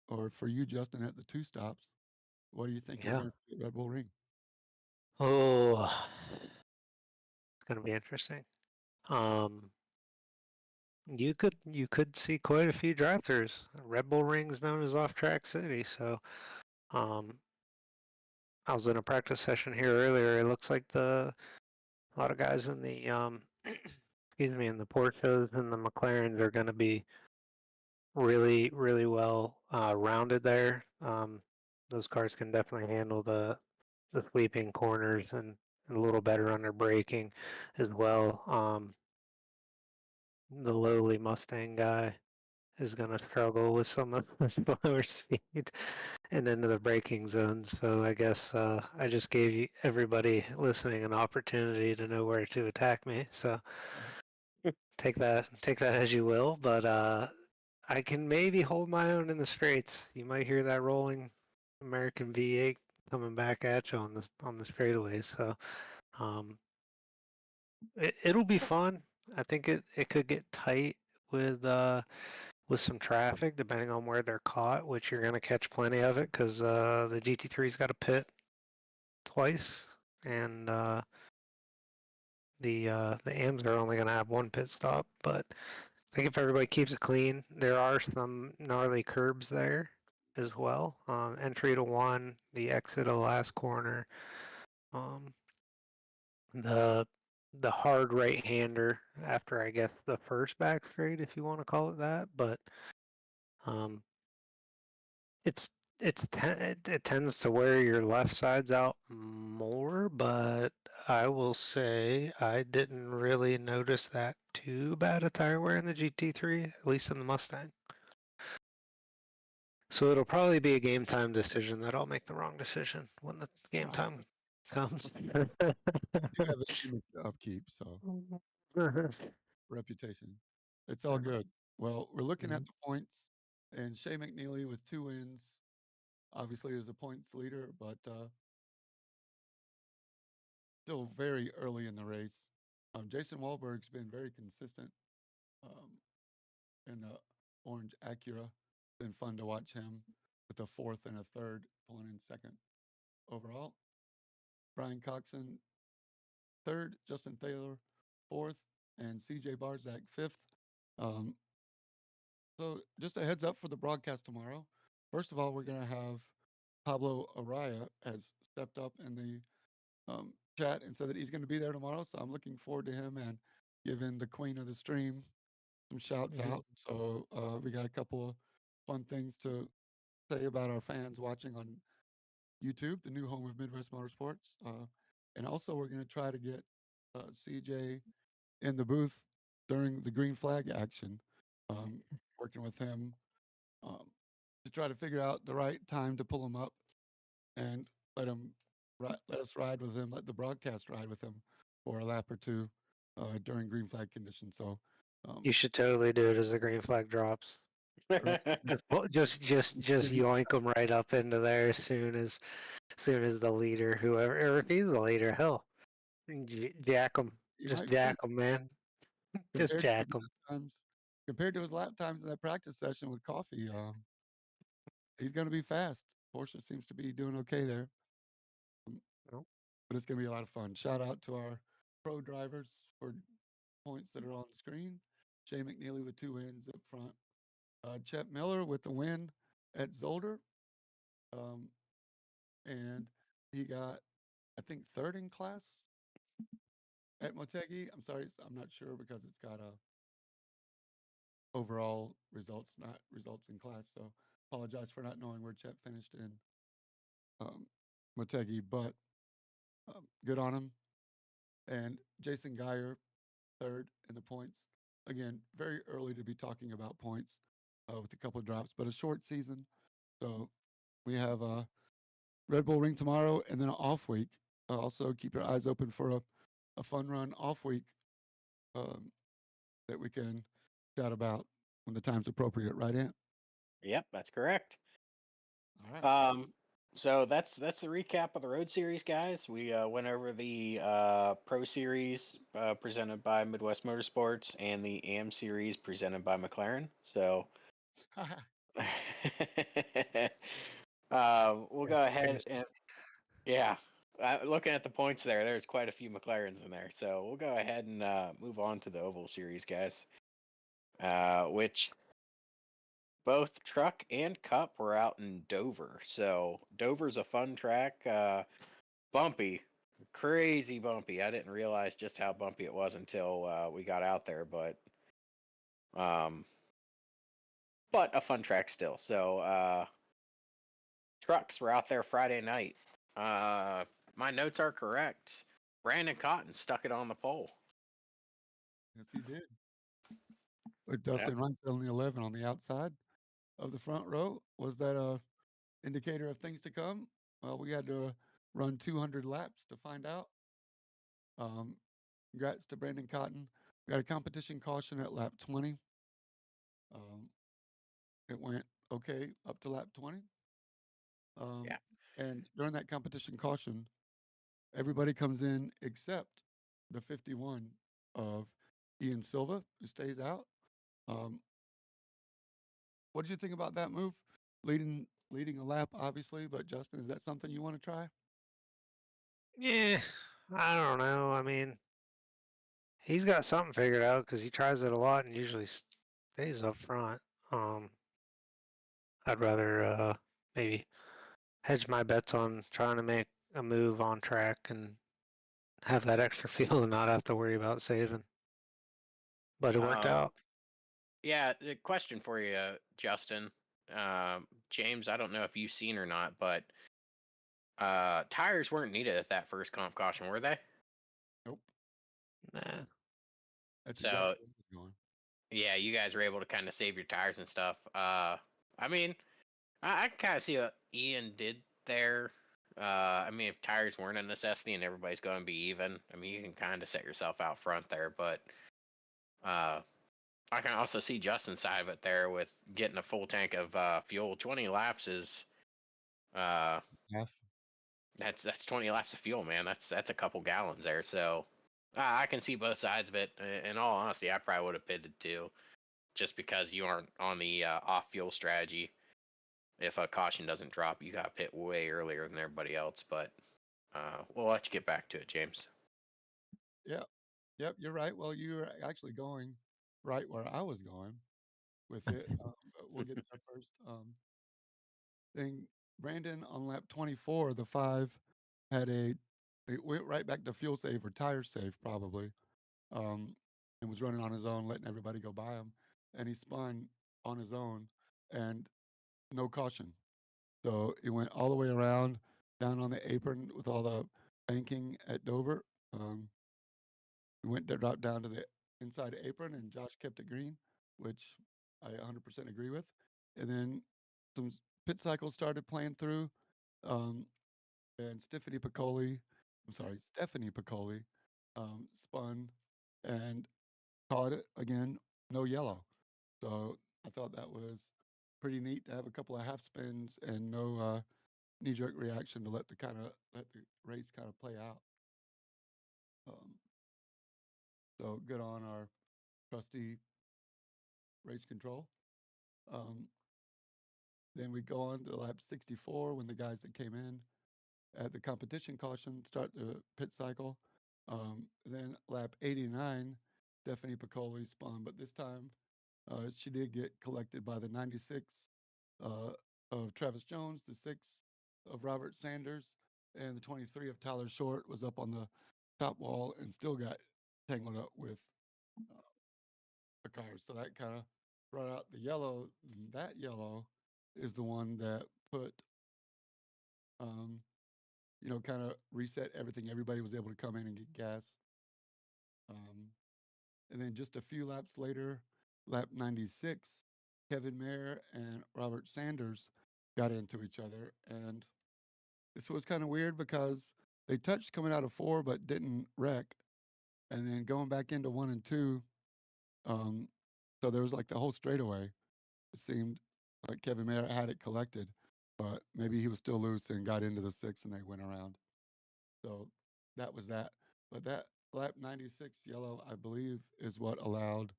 Or for you, Justin, at the 2 stops, what do you think we're Yeah. going to see at Red Bull Ring? Oh, it's gonna be interesting. Um, you could see quite a few drive-throughs. Red Bull Ring's known as off-track city, so um, I was in a practice session here earlier. It looks like a lot of guys in the and the Porschos and the McLarens are going to be really, really well rounded there. Those cars can definitely handle the sweeping corners and a little better on their braking as well. The lowly Mustang guy is going to struggle with some of the slower speed and into the braking zones. So I guess I just gave everybody listening an opportunity to know where to attack me. So take that as you will. But I can maybe hold my own in the straights. You might hear that rolling American V8 coming back at you on the straightaway. So it'll be fun. I think it could get tight with some traffic depending on where they're caught, which you're gonna catch plenty of it because the GT3's got to pit twice, and the AMs are only gonna have one pit stop. But I think if everybody keeps it clean, there are some gnarly curbs there as well. Entry to one, the exit of the last corner, um, the hard right hander after I guess the first back straight, if you want to call it that. But um, it's it tends to wear your left sides out more, but I will say I didn't really notice that too bad a tire wear in the GT3, at least in the Mustang. So it'll probably be a game time decision that I'll make the wrong decision when the game time comes. You do have a image to upkeep, so reputation. It's all good. Well, we're looking at the points, and Shea McNeely with 2 wins, obviously is the points leader, but still very early in the race. Jason Wahlberg's been very consistent um, in the orange Acura. Been fun to watch him with a 4th and a 3rd, pulling in 2nd overall. Brian Coxon 3rd, Justin Taylor 4th, and CJ Barzak 5th. Um, so just a heads up for the broadcast tomorrow. First of all, we're going to have Pablo Araya has stepped up in the chat and said that he's going to be there tomorrow. So I'm looking forward to him and giving the queen of the stream some shouts out. So we got a couple of fun things to say about our fans watching on YouTube, the new home of Midwest Motorsports. And also, we're going to try to get CJ in the booth during the green flag action, working with him to try to figure out the right time to pull him up and let him let us ride with him, let the broadcast ride with him for a lap or two during green flag conditions. So You should totally do it as the green flag drops. Just yoink them right up into there as soon as the leader, whoever, or if he's the leader, hell, jack them, just jack them, man, just jack them. Compared to his lap times in that practice session with Coffee, he's going to be fast. Porsche seems to be doing okay there. But it's going to be a lot of fun. Shout out to our pro drivers for points that are on the screen. Shea McNeely with 2 wins up front. Chet Miller with the win at Zolder. And he got, I think, 3rd in class at Motegi. I'm sorry, I'm not sure because it's got overall results, not results in class. So apologize for not knowing where Chet finished in Motegi, but good on him. And Jason Geyer, 3rd in the points. Again, very early to be talking about points with a couple of drops, but a short season. So we have a Red Bull Ring tomorrow and then an off week. Also, keep your eyes open for a fun run off week that we can chat about when the time's appropriate, right, Ant? Yep, that's correct. All right. So that's the recap of the Road Series, guys. We went over the Pro Series presented by Midwest Motorsports and the AM Series presented by McLaren. So we'll go ahead and looking at the points there's quite a few McLarens in there. So we'll go ahead and move on to the Oval Series, guys. Which both Truck and Cup were out in Dover. So Dover's a fun track, bumpy, crazy bumpy. I didn't realize just how bumpy it was until we got out there, um, but a fun track still. So trucks were out there Friday night. My notes are correct. Brandon Cotton stuck it on the pole. Yes, he did. With Yep. Dustin Runstead on the 11 on the outside of the front row. Was that a indicator of things to come? Well, we had to run 200 laps to find out. Congrats to Brandon Cotton. We got a competition caution at lap 20. It went okay up to lap 20. Yeah. And during that competition caution, everybody comes in except the 51 of Ian Silva, who stays out. What did you think about that move? Leading a lap, obviously, but Justin, is that something you want to try? Yeah, I don't know. I mean, he's got something figured out because he tries it a lot and usually stays up front. I'd rather maybe hedge my bets on trying to make a move on track and have that extra fuel and not have to worry about saving. But it worked out. Yeah, the question for you, Justin. James, I don't know if you've seen or not, but tires weren't needed at that first comp caution, were they? Nope. Nah. That's So, exactly where I was going. yeah, you guys were able to kind of save your tires and stuff. I mean, I can kind of see what Ian did there. I mean, if tires weren't a necessity and everybody's going to be even, I mean, you can kind of set yourself out front there. But I can also see Justin's side of it there with getting a full tank of fuel. 20 laps is Half. that's 20 laps of fuel, man. That's a couple gallons there. So I can see both sides of it. In all honesty, I probably would have pitted too, just because you aren't on the off fuel strategy. If a caution doesn't drop, you got to pit way earlier than everybody else. But we'll let you get back to it, James. Yep, you're right. Well, you're actually going right where I was going with it. But we'll get there first. Thing Brandon on lap 24, the 5 had it went right back to fuel save or tire save probably, and was running on his own, letting everybody go by him, and he spun on his own and no caution. So he went all the way around down on the apron with all the banking at Dover. Um, he went dropped down to the inside apron, and Josh kept it green, which I 100% agree with. And then some pit cycles started playing through, um, and Stephanie Piccoli, spun and caught it again, no yellow. So I thought that was pretty neat to have a couple of half spins and no knee jerk reaction to let the race kind of play out. Um, so good on our trusty race control. Um, then we go on to lap 64 when the guys that came in at the competition caution start the pit cycle. Then lap 89, Stephanie Piccoli spun, but this time she did get collected by the 96 uh, of Travis Jones, the 6 of Robert Sanders, and the 23 of Tyler Short was up on the top wall and still got tangled up with the cars. So that kind of brought out the yellow. That yellow is the one that put, um, kind of reset everything. Everybody was able to come in and get gas. And then just a few laps later, lap 96, Kevin Mayer and Robert Sanders got into each other. And this was kind of weird because they touched coming out of 4 but didn't wreck. And then going back into 1 and 2, so there was like the whole straightaway. It seemed like Kevin Mayer had it collected, but maybe he was still loose and got into the 6 and they went around. So that was that. But that lap 96 yellow, I believe, is what allowed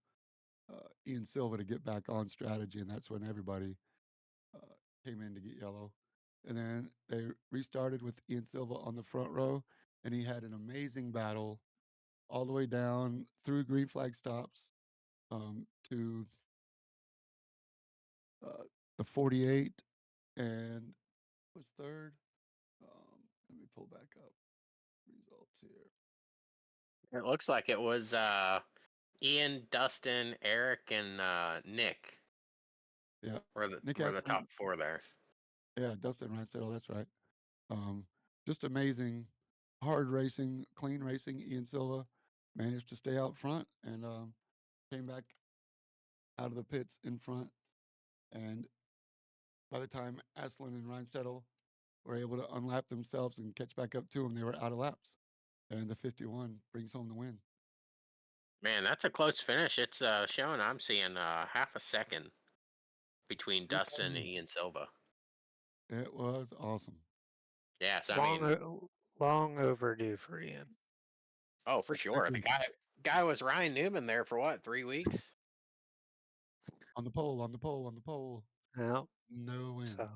Ian Silva to get back on strategy, and that's when everybody uh, came in to get yellow. And then they restarted with Ian Silva on the front row, and he had an amazing battle all the way down through green flag stops to the 48 and was third. Let me pull back up results. here. It looks like it was Ian, Dustin, Eric, and Nick. Yeah, Nick were the top Asplund. 4 there. Yeah, Dustin Reinsettle, that's right. Just amazing, hard racing, clean racing. Ian Silva managed to stay out front and came back out of the pits in front. And by the time Asplund and Reinsettle were able to unlap themselves and catch back up to him, they were out of laps. And the 51 brings home the win. Man, that's a close finish. It's showing I'm seeing half a second between Dustin and Ian Silva. It was awesome. Yeah, so I mean, long overdue for Ian. Oh, for sure. The guy was Ryan Newman there for what, 3 weeks? On the pole. No. No win. So.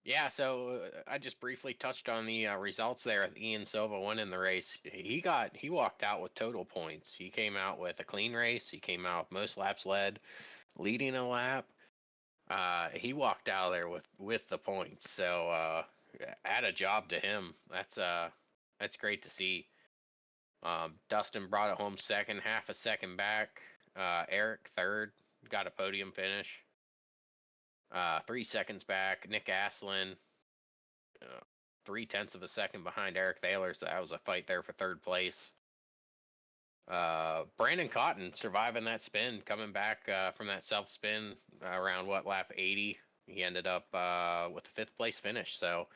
Yeah, so I just briefly touched on the results there. Ian Silva won in the race. He walked out with total points. He came out with a clean race. He came out with most laps led, leading a lap. He walked out of there with the points. So add a job to him. That's great to see. Dustin brought it home second, half a second back. Eric third, got a podium finish. 3 seconds back. Nick Asplund, 0.3 of a second behind Eric Thaler, so that was a fight there for third place. Brandon Cotton surviving that spin, coming back from that self spin around lap 80. He ended up with a 5th place finish. So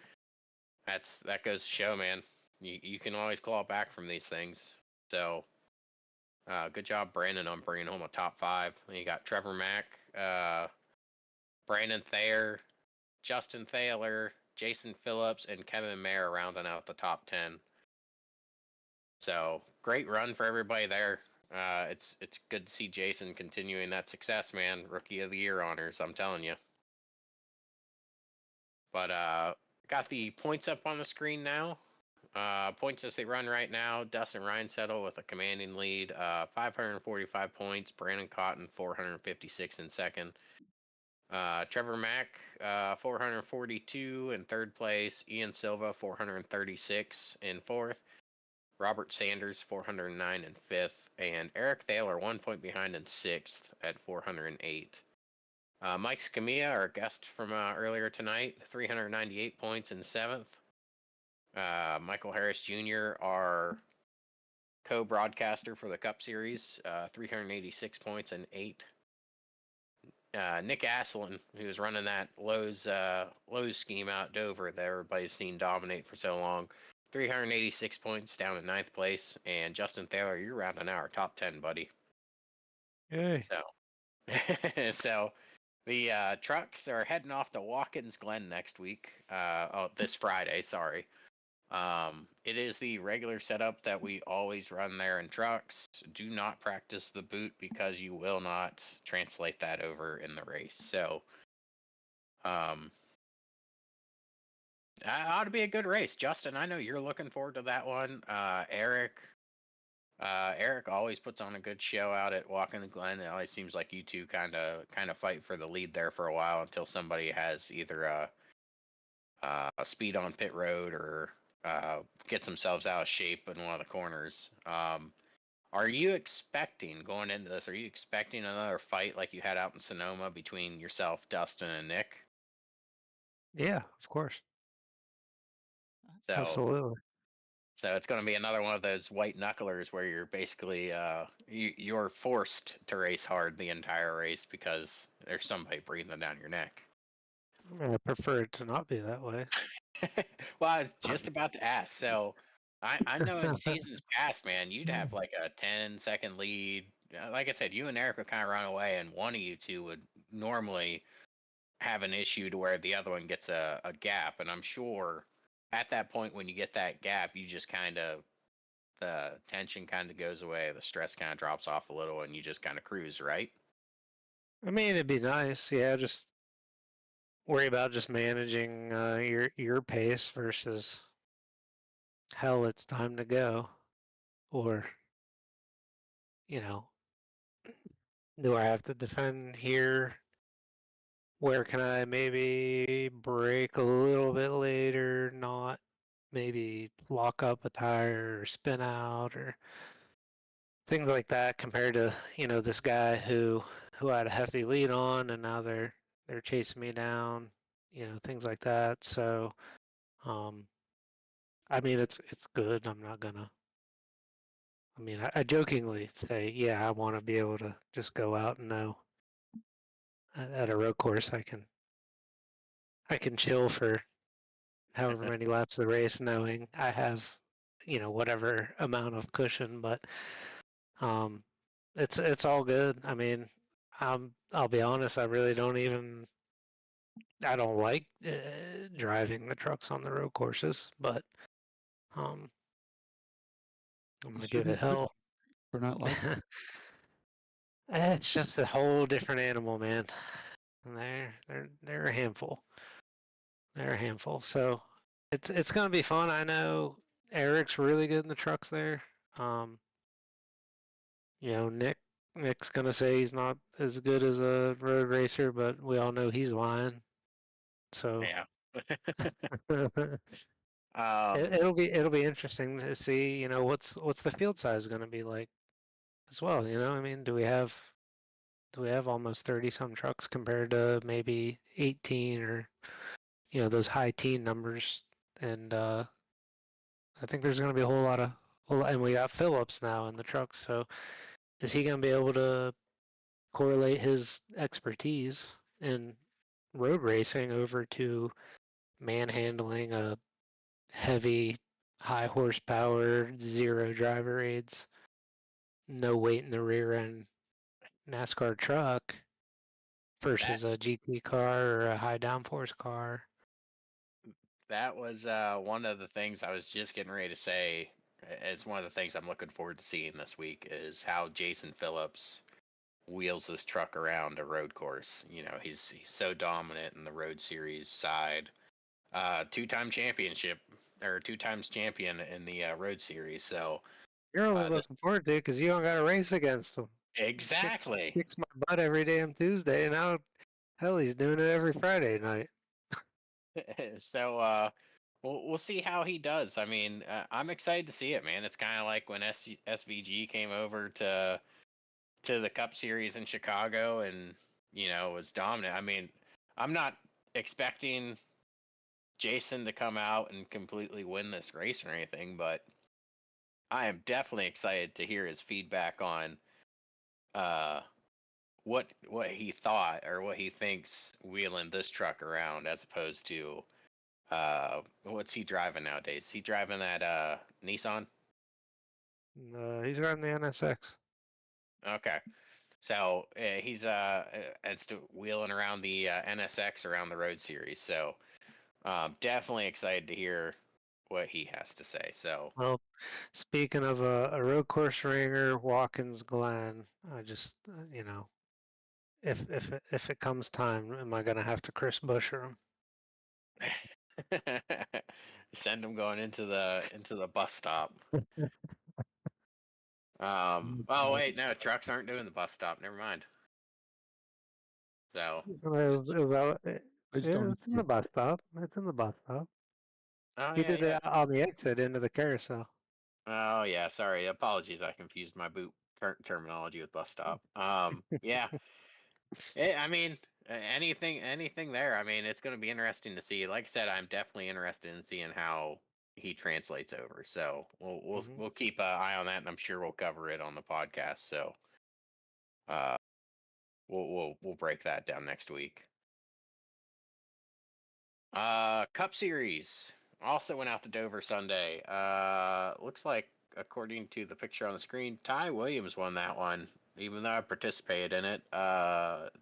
that goes to show, man. You can always claw back from these things. So good job, Brandon, on bringing home a top 5. And you got Trevor Mack, Brandon Thayer, Justin Thaler, Jason Phillips, and Kevin Mayer rounding out the top 10. So great run for everybody there. It's good to see Jason continuing that success, man. Rookie of the Year honors, I'm telling you. But got the points up on the screen now. Points as they run right now. Dustin Reinsettle with a commanding lead, 545 points. Brandon Cotton, 456 in second. Trevor Mack, 442 in third place. Ian Silva, 436 in fourth. Robert Sanders, 409 in fifth. And Eric Thaler, 1 point behind in sixth at 408. Mike Scamilla, our guest from earlier tonight, 398 points in seventh. Michael Harris Jr., our co-broadcaster for the Cup Series, 386 points in eighth. Nick Asplund, who's running that Lowe's scheme out Dover that everybody's seen dominate for so long, 386 points down in ninth place. And Justin Thaler, you're rounding out our top 10, buddy. Yay. So the trucks are heading off to Watkins Glen next week. This Friday, sorry. It is the regular setup that we always run there in trucks. Do not practice the boot because you will not translate that over in the race. So, that ought to be a good race. Justin, I know you're looking forward to that one. Eric always puts on a good show out at Watkins Glen. It always seems like you two kind of fight for the lead there for a while until somebody has either a speed on pit road or gets themselves out of shape in one of the corners. Are you expecting, going into this, another fight like you had out in Sonoma between yourself, Dustin, and Nick? Yeah, of course. So, absolutely. So it's going to be another one of those white knucklers where you're basically you're forced to race hard the entire race because there's somebody breathing down your neck. I prefer it to not be that way. Well, I was just about to ask. So I know in seasons past, man, you'd have like a 10-second lead. Like I said, you and Eric would kind of run away, and one of you two would normally have an issue to where the other one gets a gap. And I'm sure at that point when you get that gap, you just the tension kind of goes away, the stress kind of drops off a little, and you just kind of cruise, right? I mean, it'd be nice, yeah. Just worry about just managing your pace versus hell, it's time to go, or do I have to defend here? Where can I maybe break a little bit later? Not maybe lock up a tire or spin out or things like that compared to, this guy who had a hefty lead on and now they're chasing me down, things like that. So, um, I mean, it's good. I'm not gonna. I mean, I jokingly say, yeah, I want to be able to just go out and know at a road course I can chill for however many laps of the race, knowing I have, whatever amount of cushion. But um, it's all good. I mean, I'll be honest. I really don't even. I don't like driving the trucks on the road courses, but um, I'm You gonna give it shouldn't too, hell. for not liking it. It's just a whole different animal, man. And they're a handful. They're a handful. So it's gonna be fun. I know Eric's really good in the trucks there. Um, Nick's gonna say he's not as good as a road racer, but we all know he's lying. So Yeah. it, Um, it'll be interesting to see, what's the field size gonna be like as well. I mean, do we have almost 30 some trucks compared to maybe 18 or those high teen numbers? And I think there's going to be a and we got Phillips now in the trucks. So is he going to be able to correlate his expertise in road racing over to manhandling a heavy, high horsepower, zero driver aids, no weight in the rear end NASCAR truck that versus a GT car or a high downforce car? that was one of the things I was just getting ready to say. It's one of the things I'm looking forward to seeing this week is how Jason Phillips wheels this truck around a road course. He's so dominant in the road series side. Two-time championship or two times champion in the road series. So You're only this looking forward to it because you don't got to race against him. Kicks, exactly. kicks my butt every damn Tuesday, and now hell, he's doing it every Friday night. So we'll see how he does. I mean, I'm excited to see it, man. It's kind of like when SVG came over to the Cup Series in Chicago and was dominant. I mean, I'm not expecting Jason to come out and completely win this race or anything, but I am definitely excited to hear his feedback on uh what he thought or what he thinks wheeling this truck around as opposed to what's he driving nowadays? Is he driving that Nissan? He's running the NSX. Okay. So he's as to wheeling around the NSX around the road series. So definitely excited to hear what he has to say. So Well, speaking of a road course ringer, Watkins Glen, I just if it comes time, am I gonna have to Chris Buescher him? send him going into the bus stop. Oh wait, no, trucks aren't doing the bus stop. Never mind. So They just don't. It's in the bus stop. It's in the bus stop. oh He yeah, did yeah. it on the exit into the carousel. Oh yeah, sorry. Apologies, I confused my boot terminology with bus stop. Yeah. I mean, anything there. I mean, it's going to be interesting to see. Like I said, I'm definitely interested in seeing how he translates over. So Hmm. we'll keep an eye on that, and I'm sure we'll cover it on the podcast. So uh, we'll break that down next week. Cup Series also went out to Dover Sunday. Looks like according to the picture on the screen, Ty Williams won that one. Even though I participated in it,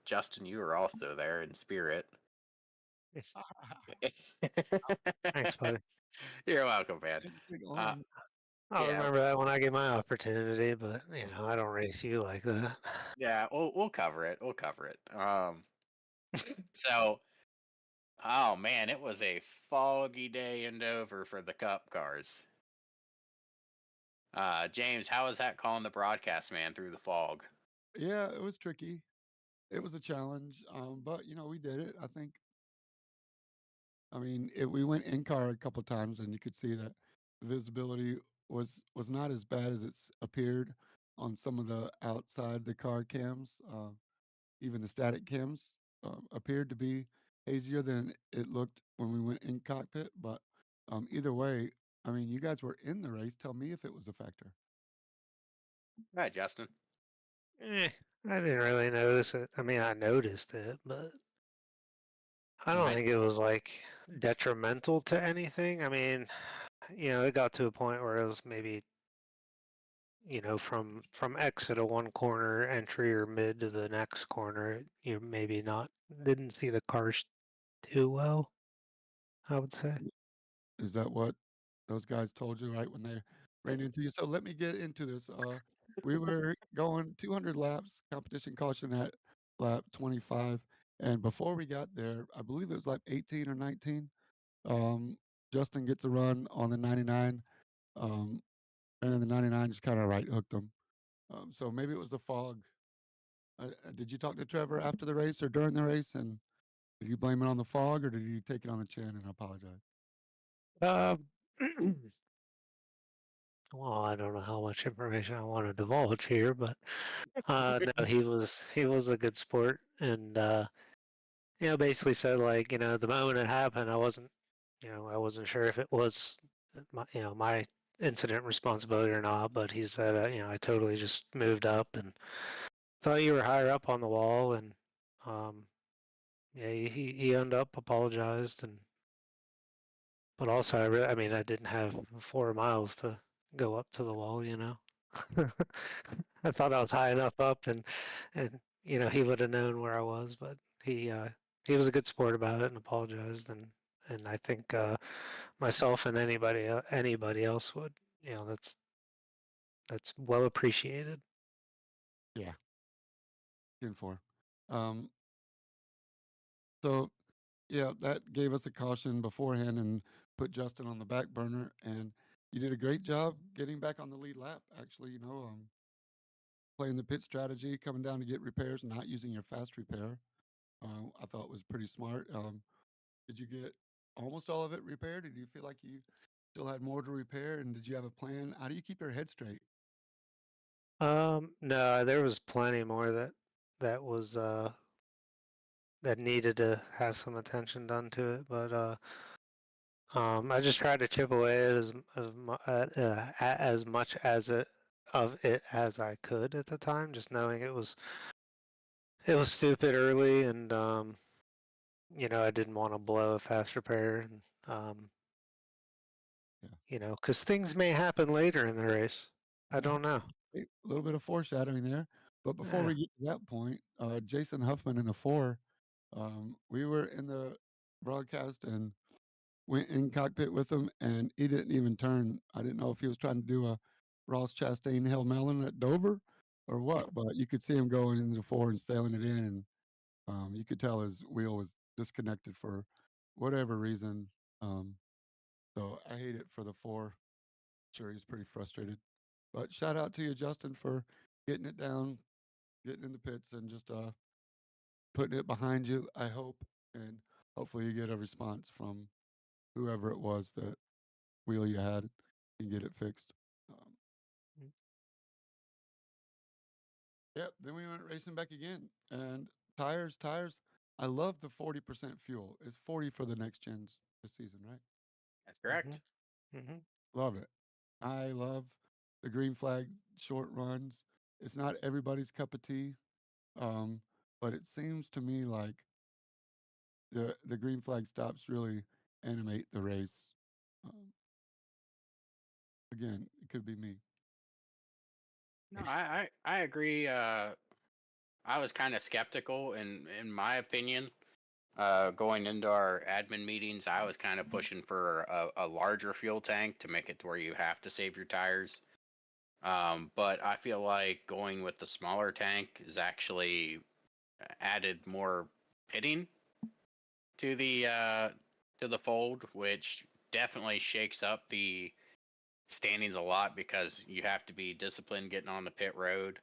Justin, you were also there in spirit. Thanks, buddy. You're welcome, man. Big Uh, arm. I'll yeah, remember that when I get my opportunity, but I don't race you like that. yeah, we'll cover it. We'll cover it. So, oh man, it was a foggy day in Dover for the Cup cars. James, how was that calling the broadcast man through the fog? Yeah, it was tricky. It was a challenge, but we did it. I think I mean, we went in car a couple times, and you could see that the visibility was not as bad as it's appeared on some of the outside the car cams. Even the static cams appeared to be hazier than it looked when we went in cockpit. But either way, I mean, you guys were in the race. Tell me if it was a factor. All right, Justin. I didn't really notice it. I mean, I noticed it, but I don't think it was like detrimental to anything. I mean, it got to a point where it was maybe, from exit of one corner entry or mid to the next corner, you maybe didn't see the cars too well, I would say. Is that what those guys told you right when they ran into you? So let me get into this. We were going 200 laps, competition caution at lap 25, and before we got there, I believe it was lap 18 or 19. Um, Justin gets a run on the 99, and then the 99 just kind of right hooked him. So maybe it was the fog. Did you talk to Trevor after the race or during the race, and did you blame it on the fog or did you take it on the chin and apologize? Uh, well, I don't know how much information I want to divulge here, but no, he was a good sport, and basically said like, the moment it happened, I wasn't sure if it was my incident responsibility or not, but he said, I totally just moved up and thought you were higher up on the wall, and yeah, he owned up, apologized, but also I mean, I didn't have 4 miles to go up to the wall, I thought I was high enough up, and he would have known where I was, but he was a good sport about it and apologized, and I think myself and anybody else would, that's well appreciated. Yeah, 10-4. Um, so yeah, that gave us a caution beforehand and put Justin on the back burner. And you did a great job getting back on the lead lap. Actually, playing the pit strategy, coming down to get repairs, not using your fast repair. I thought was pretty smart. Did you get almost all of it repaired? Did you feel like you still had more to repair? And did you have a plan? How do you keep your head straight? No, there was plenty more that was that needed to have some attention done to it, but I just tried to chip away at as much as it as I could at the time, just knowing it was stupid early, and I didn't want to blow a fast repair, and because things may happen later in the race. I don't know. A little bit of foreshadowing there. But before Yeah. we get to that point, Jason Huffman in the 4, we were in the broadcast and went in cockpit with him, and he didn't even turn. I didn't know if he was trying to do a Ross Chastain Hail Melon at Dover or what, but you could see him going into the 4 and sailing it in, and you could tell his wheel was disconnected for whatever reason. Um, so I hate it for the 4. Sure, he's pretty frustrated. But shout out to you, Justin, for getting it down, getting in the pits, and just putting it behind you. I hope, and hopefully you get a response from whoever it was that wheel you had and get it fixed. Mm. Yep. Then we went racing back again, and tires. I love the 40% fuel. It's 40 for the next gens this season, right? That's correct. Mm-hmm. Love it. I love the green flag short runs. It's not everybody's cup of tea, um, but it seems to me like the green flag stops really animate the race. Um, Again, it could be me. No, I agree. I was kind of skeptical, in my opinion. Going into our admin meetings, I was kind of pushing for a larger fuel tank to make it to where you have to save your tires. But I feel like going with the smaller tank is actually added more pitting to the fold, which definitely shakes up the standings a lot because you have to be disciplined getting on the pit road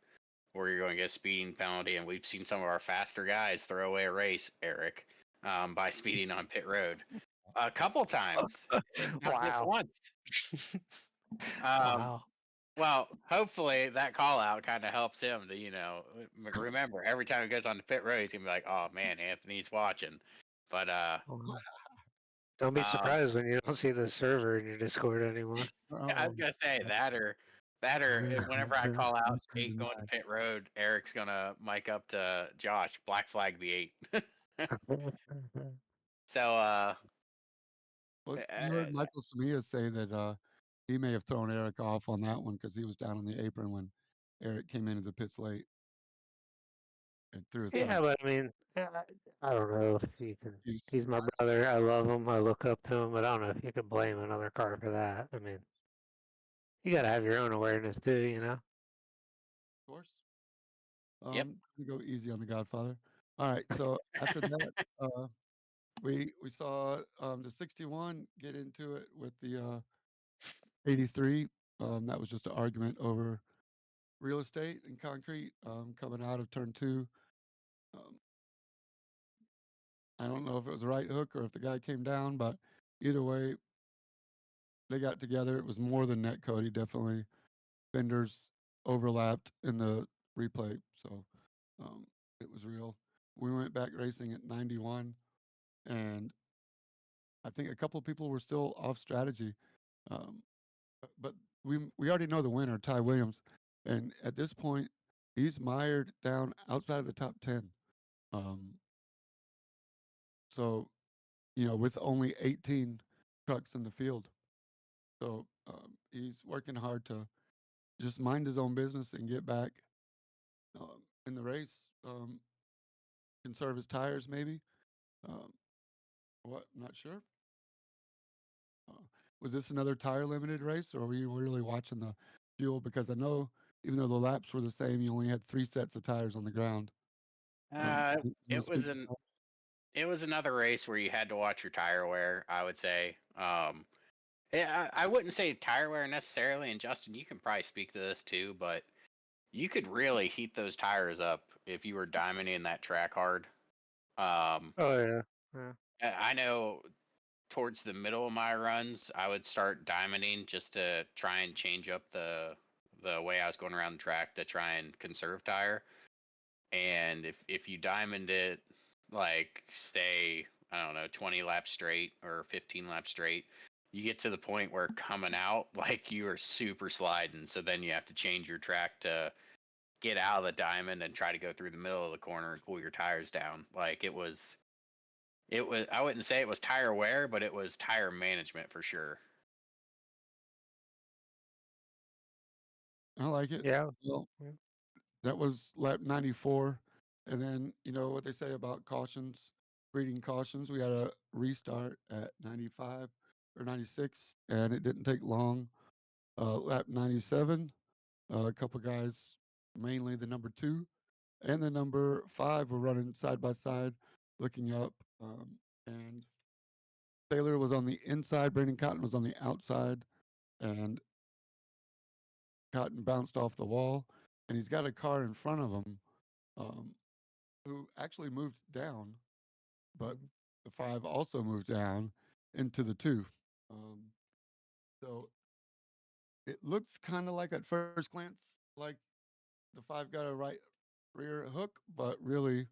or you're going to get a speeding penalty. And we've seen some of our faster guys throw away a race, Eric, by speeding on pit road. A couple times, not just Wow. once. Um, Wow. well, hopefully that call out kind of helps him to, remember every time he goes on the pit road, he's gonna be like, "Oh man, Anthony's watching." But Wow. Don't be um, surprised when you don't see the server in your Discord anymore. I was gonna say whenever I call out 8 going to pit road, Eric's gonna mic up to Josh, black flag the 8. So Well, you uh, heard Michael Samia say that he may have thrown Eric off on that one because he was down on the apron when Eric came into the pits late and threw his Yeah, car. but I mean, I don't know if you can. Excuse. He's my brother. I love him. I look up to him, but I don't know if you could blame another car for that. I mean, you got to have your own awareness too, you know? Of course. yep. To go easy on the Godfather. All right. So after that, we saw the 61 get into it with the 83. That was just an argument over real estate and concrete coming out of turn two. Um, I don't know if it was the right hook or if the guy came down, but either way, they got together. It was more than net Cody. Definitely fenders overlapped in the replay, so um, it was real. We went back racing at 91, and I think a couple of people were still off strategy, um, but we already know the winner, Ty Williams, and at this point, he's mired down outside of the top 10. Um, so with only 18 trucks in the field. So he's working hard to just mind his own business and get back in the race. Conserve his tires, maybe. Um, what? Not sure. Uh, was this another tire limited race, or were you really watching the fuel? Because I know even though the laps were the same, you only had 3 sets of tires on the ground. Uh, Can you it was speak to an that? it was another race where you had to watch your tire wear, I would say. I wouldn't say tire wear necessarily, and Justin, you can probably speak to this too, but you could really heat those tires up if you were diamonding that track hard. Um, Oh yeah. Yeah. I know towards the middle of my runs, I would start diamonding just to try and change up the way I was going around the track to try and conserve tire. And if you diamond it, like stay, I don't know, 20 laps straight or 15 laps straight, you get to the point where coming out, like you are super sliding. So then you have to change your track to get out of the diamond and try to go through the middle of the corner and cool your tires down. Like it was, I wouldn't say it was tire wear, but it was tire management for sure. I like it. Yeah. Well, Yeah. that was lap 94. And then, you know what they say about cautions, breeding cautions. We had a restart at 95 or 96, and it didn't take long. Lap 97, a couple guys, mainly the number two and the number five, were running side by side, looking up. And Taylor was on the inside, Brandon Cotton was on the outside, and Cotton bounced off the wall. And he's got a car in front of him um, who actually moved down, but the five also moved down into the two. Um, so it looks kind of like at first glance like the five got a right rear hook, but really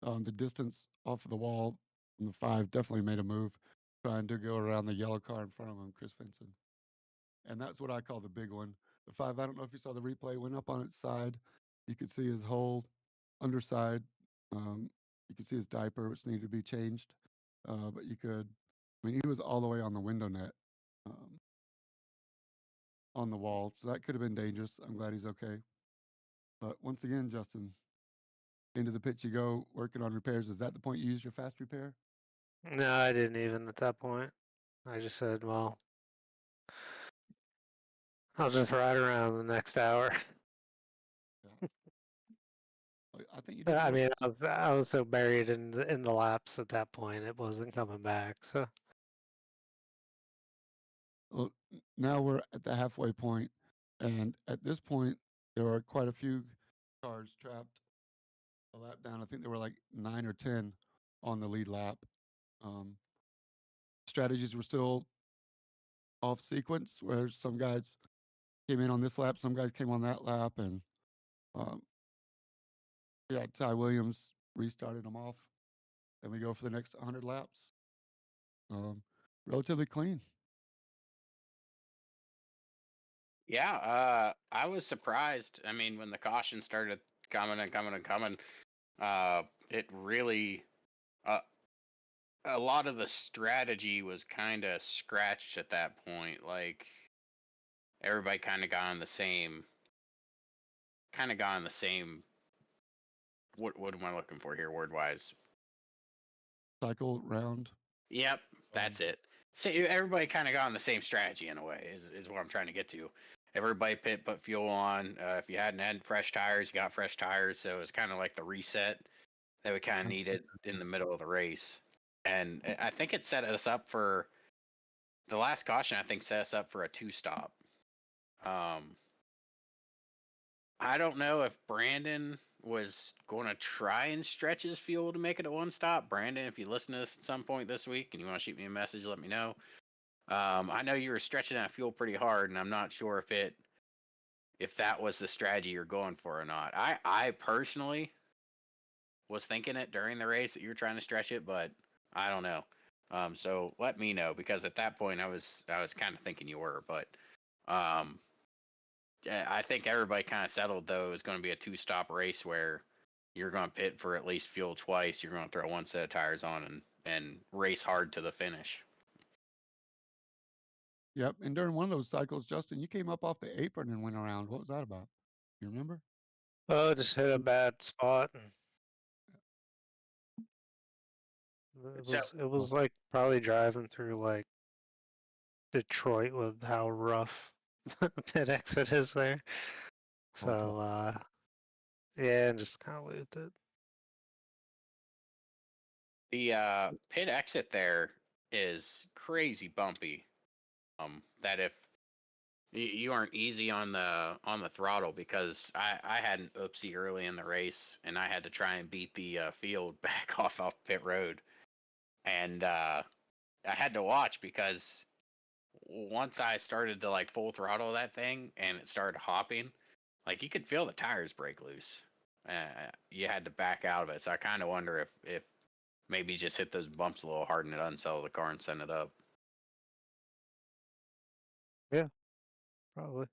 the distance off of the wall from the five definitely made a move, trying to go around the yellow car in front of him, Chris Vinson. And that's what I call the big one. The five, I don't know if you saw the replay, went up on its side. You could see his whole underside. Um, you could see his diaper, which needed to be changed. But I mean, he was all the way on the window net um, on the wall. So that could have been dangerous. I'm glad he's okay. But once again, Justin, into the pit you go, working on repairs. Is that the point you use your fast repair? No, I didn't even at that point. I just said, well, I'll just ride around the next hour. Yeah. I think you did I good. mean, I was so buried in the laps at that point, it wasn't coming back. So Well, now we're at the halfway point, and at this point, there are quite a few cars trapped a lap down. I think there were like 9 or 10 on the lead lap. Um, strategies were still off sequence, where some guys came in on this lap, some guys came on that lap, and um, yeah, Ty Williams restarted them off, and we go for the next 100 laps. Relatively clean. Yeah, I was surprised. I mean, when the caution started coming and coming and coming, it really, a lot of the strategy was kind of scratched at that point. Like everybody kind of got on the same, What am I looking for here, word wise? Cycle round. Yep, that's it. See, everybody kind of got on the same strategy in a way. Is what I'm trying to get to. Everybody put fuel on. If you hadn't had fresh tires, you got fresh tires. So it was kind of like the reset that we kind of needed in the middle of the race. And I think it set us up for the last caution. I think set us up for a 2-stop. I don't know if Brandon was going to try and stretch his fuel to make it a 1-stop. Brandon, if you listen to this at some point this week and you want to shoot me a message, let me know. I know you were stretching that fuel pretty hard, and I'm not sure if that was the strategy you're going for or not. I personally was thinking it during the race that you were trying to stretch it, but I don't know. So let me know, because at that point I was kind of thinking you were, but I think everybody kind of settled though it was going to be a 2-stop race where you're going to pit for at least fuel twice. You're going to throw one set of tires on and race hard to the finish. Yep. And during one of those cycles, Justin, you came up off the apron and went around. What was that about? You remember? Oh, just hit a bad spot. And it was like probably driving through like Detroit with how rough the pit exit is there. So yeah, and just kind of looped it. The pit exit there is crazy bumpy. That if you aren't easy on the throttle, because I had an oopsie early in the race and I had to try and beat the field back off pit road, and I had to watch, because once I started to like full throttle that thing and it started hopping, like you could feel the tires break loose. You had to back out of it. So I kind of wonder if maybe just hit those bumps a little hard and it unsettled the car and sent it up. Yeah, probably.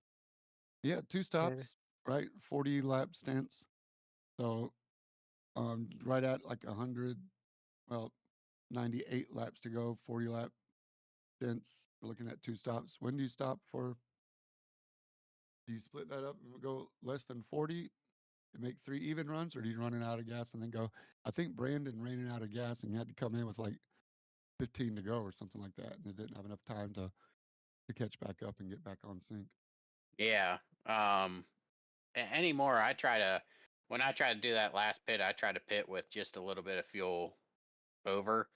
Yeah, 2 stops, Maybe. right? 40 lap stints. So right at like 100, well, 98 laps to go, 40 lap stints. We're looking at 2 stops. When do you stop for? Do you split that up and go less than 40 and make 3 even runs, or do you run it out of gas and then go? I think Brandon ran it out of gas and you had to come in with like 15 to go or something like that, and they didn't have enough time to catch back up and get back on sync. Yeah. Anymore, when I try to do that last pit, I try to pit with just a little bit of fuel over.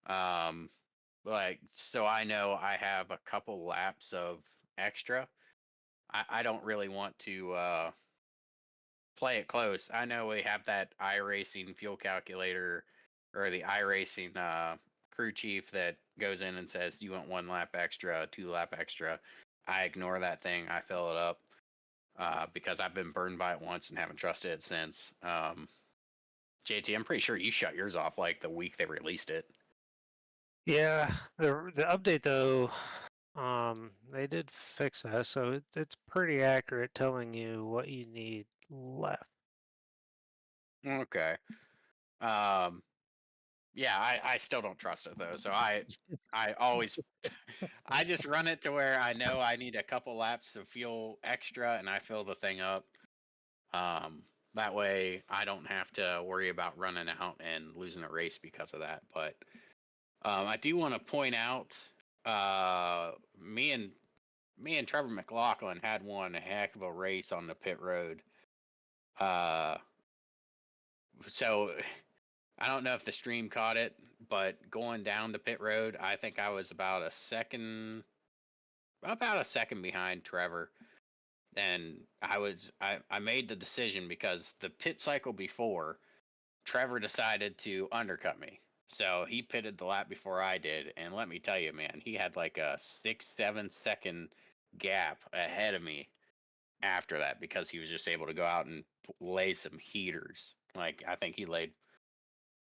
Like, so I know I have a couple laps of extra. I don't really want to play it close. I know we have that iRacing fuel calculator, or the iRacing crew chief that goes in and says, you want 1 lap extra, 2 lap extra. I ignore that thing. I fill it up because I've been burned by it once and haven't trusted it since. JT, I'm pretty sure you shut yours off like the week they released it. Yeah, the update though, they did fix that, so it's pretty accurate telling you what you need left. Okay. Yeah, I still don't trust it though. So I always I just run it to where I know I need a couple laps of fuel extra and I fill the thing up. That way I don't have to worry about running out and losing a race because of that. But I do want to point out me and Trevor McLaughlin had one heck of a race on the pit road. So I don't know if the stream caught it, but going down the pit road, I think I was about a second behind Trevor. And I made the decision because the pit cycle before, Trevor decided to undercut me. So he pitted the lap before I did, and let me tell you, man, he had like a 6-7 second gap ahead of me after that because he was just able to go out and lay some heaters. Like I think he laid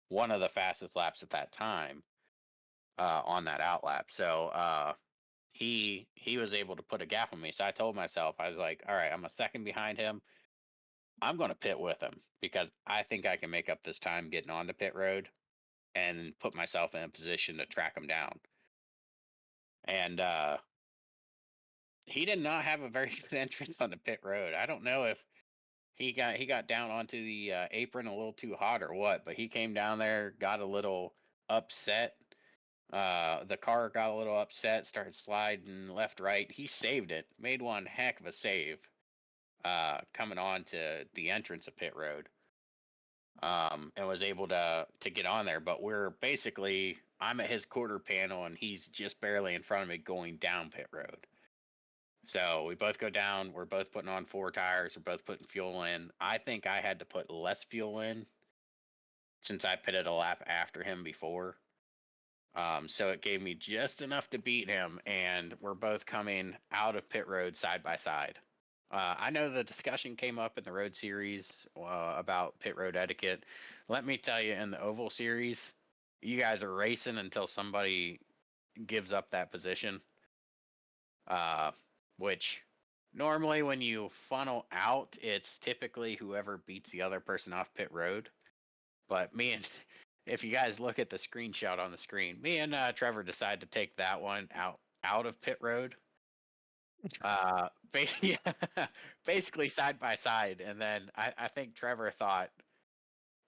one of the fastest laps at that time on that outlap. So he was able to put a gap on me. So I told myself, I was like, all right, I'm a second behind him. I'm going to pit with him because I think I can make up this time getting onto pit road and put myself in a position to track him down. And he did not have a very good entrance on the pit road. I don't know if he got down onto the apron a little too hot or what, but he came down there, got a little upset. The car got a little upset, started sliding left, right. He saved it, made one heck of a save coming on to the entrance of pit road, and was able to get on there. But I'm at his quarter panel, and he's just barely in front of me going down pit road. So we both go down. We're both putting on 4 tires. We're both putting fuel in. I think I had to put less fuel in since I pitted a lap after him before. So it gave me just enough to beat him, and we're both coming out of pit road side by side. I know the discussion came up in the road series about pit road etiquette. Let me tell you, in the oval series, you guys are racing until somebody gives up that position. Which normally when you funnel out, it's typically whoever beats the other person off pit road. But if you guys look at the screenshot on the screen, me and Trevor decided to take that one out of pit road. Basically side by side, and then I think Trevor thought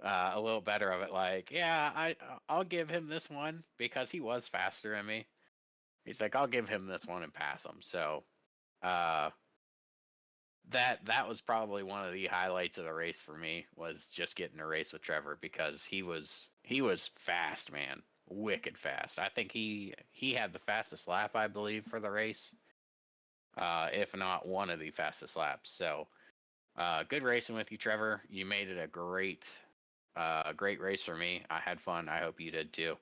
a little better of it. Like, yeah, I'll give him this one because he was faster than me. He's like, I'll give him this one and pass him. So that was probably one of the highlights of the race for me, was just getting a race with Trevor because he was fast, man, wicked fast. I think he had the fastest lap, I believe, for the race, if not one of the fastest laps. So good racing with you, Trevor. You made it a great race for me. I had fun. I hope you did too.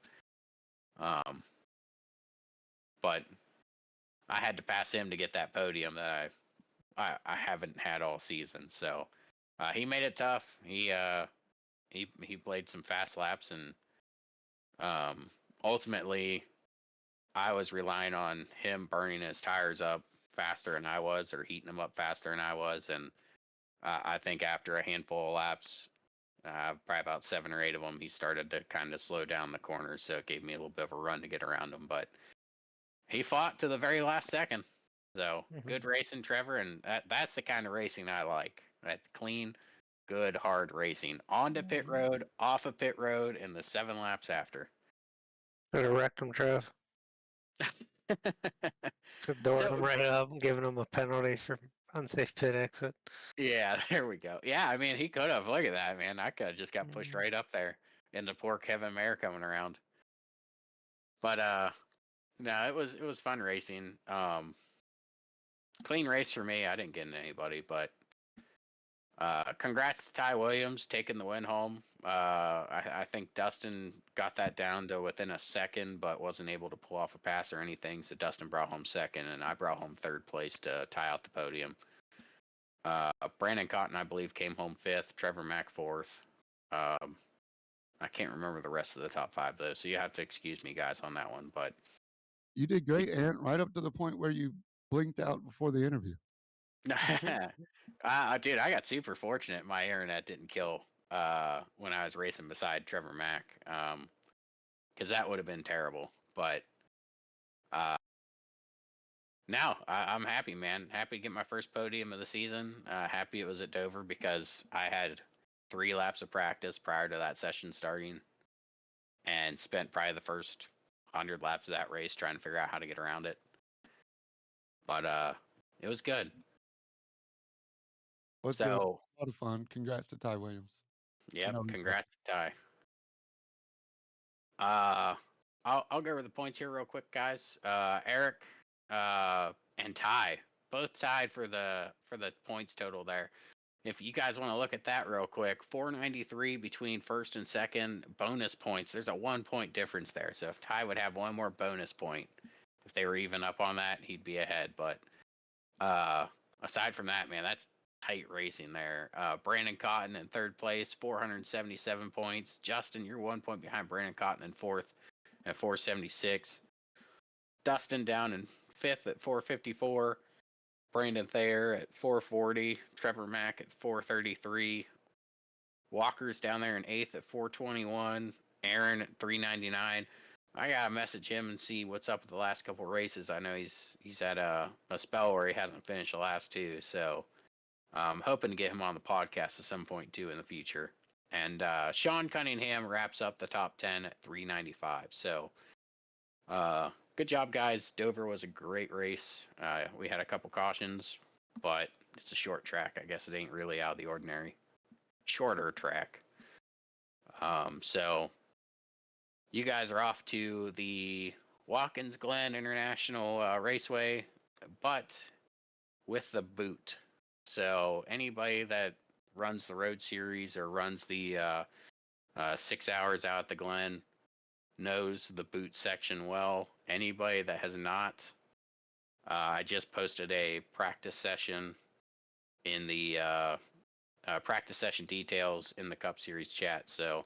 But I had to pass him to get that podium that I haven't had all season. So he made it tough. He played some fast laps, and ultimately I was relying on him burning his tires up faster than I was, or heating them up faster than I was. And I think after a handful of laps, probably about 7 or 8 of them, he started to kind of slow down the corners. So it gave me a little bit of a run to get around him. But he fought to the very last second. So good racing, Trevor, and that's the kind of racing I like. That's clean, good, hard racing. On to pit road, off of pit road, and the 7 laps after. Could have wrecked him, Trev. Just dooring him right up and giving him a penalty for unsafe pit exit. Yeah, there we go. Yeah, I mean, he could have. Look at that, man. I could have just got pushed right up there into poor Kevin Mayer coming around. But no, it was fun racing. Clean race for me. I didn't get into anybody, but congrats to Ty Williams taking the win home. I think Dustin got that down to within a second, but wasn't able to pull off a pass or anything. So Dustin brought home second, and I brought home 3rd place to tie out the podium. Brandon Cotton, I believe, came home 5th. Trevor Mack 4th. I can't remember the rest of the top 5 though, so you have to excuse me, guys, on that one. But you did great, Ant, right up to the point where you blinked out before the interview. Dude, I got super fortunate. My internet didn't kill when I was racing beside Trevor Mack, because that would have been terrible. But now I'm happy, man. Happy to get my first podium of the season. Happy it was at Dover because I had 3 laps of practice prior to that session starting, and spent probably the first 100 laps of that race trying to figure out how to get around it. But it was good. Well, so, a lot of fun. Congrats to Ty Williams. Yep, congrats to Ty. I'll go over the points here real quick, guys. Eric and Ty both tied for the points total there. if you guys want to look at that real quick, 493 between first and second, bonus points. There's a 1 point difference there. So if Ty would have one more bonus point, if they were even up on that, he'd be ahead. But aside from that, man, that's tight racing there. Brandon Cotton in third place, 477 points. Justin, you're 1 point behind Brandon Cotton in fourth at 476. Dustin down in fifth at 454. Brandon Thayer at 440. Trevor Mack at 433. Walker's down there in eighth at 421. Aaron at 399. I gotta message him and see what's up with the last couple races. I know he's had a spell where he hasn't finished the last two, so I'm hoping to get him on the podcast at some point too in the future. And Sean Cunningham wraps up the top 10 at 395. So good job, guys. Dover was a great race. We had a couple cautions, but it's a short track. I guess it ain't really out of the ordinary. Shorter track. So you guys are off to the Watkins Glen International Raceway, but with the boot. So anybody that runs the road series or runs the 6 hours out at the Glen knows the boot section well. Anybody that has not, I just posted a practice session in the practice session details in the Cup Series chat. So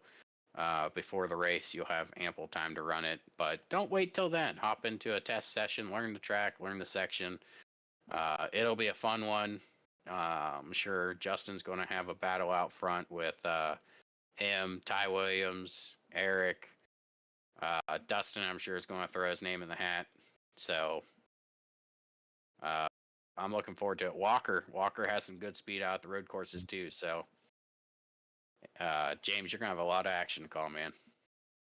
before the race, you'll have ample time to run it. But don't wait till then. Hop into a test session, learn the track, learn the section. It'll be a fun one. I'm sure Justin's going to have a battle out front with him, Ty Williams, Eric. Dustin, I'm sure, is going to throw his name in the hat. So I'm looking forward to it. Walker has some good speed out at the road courses too. So James, you're going to have a lot of action to call, man.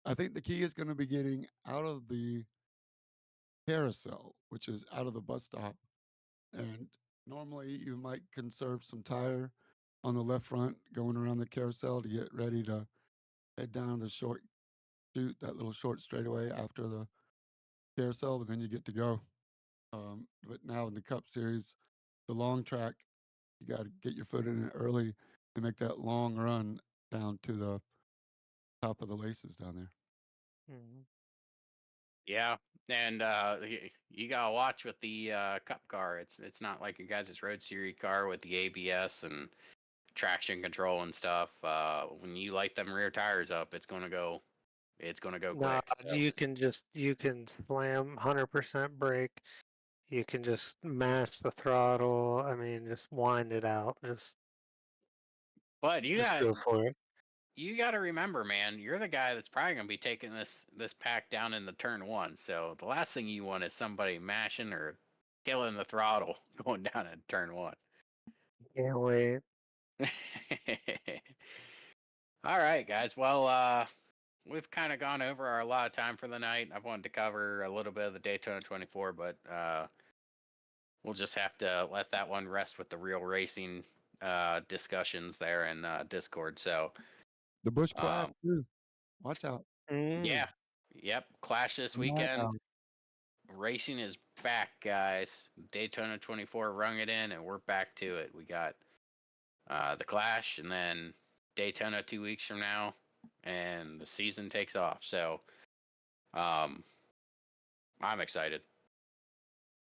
I think the key is going to be getting out of the carousel, which is out of the bus stop. And normally you might conserve some tire on the left front going around the carousel to get ready to head down the short chute, that little short straightaway after the carousel, but then you get to go. But now in the Cup Series, the long track, you got to get your foot in it early and make that long run down to the top of the laces down there. Mhm. Yeah, and you gotta watch with the Cup car. It's not like your guys' Road Series car with the ABS and traction control and stuff. When you light them rear tires up, it's gonna go Nah, quick. So. you can slam 100% brake. You can just mash the throttle. I mean, just wind it out. But Just go for it. you got to remember, man, you're the guy that's probably going to be taking this pack down in the turn one. So the last thing you want is somebody mashing or killing the throttle going down in turn one. Can't wait. All right, guys. Well, we've kind of gone over our allotted time for the night. I wanted to cover a little bit of the Daytona 24, but we'll just have to let that one rest with the real racing discussions there in Discord. So The Bush Clash too. Watch out. yeah, yep. Clash this weekend. Racing is back, guys. Daytona 24 rung it in, and we're back to it. We got the Clash, and then Daytona 2 weeks from now, and the season takes off. So, I'm excited.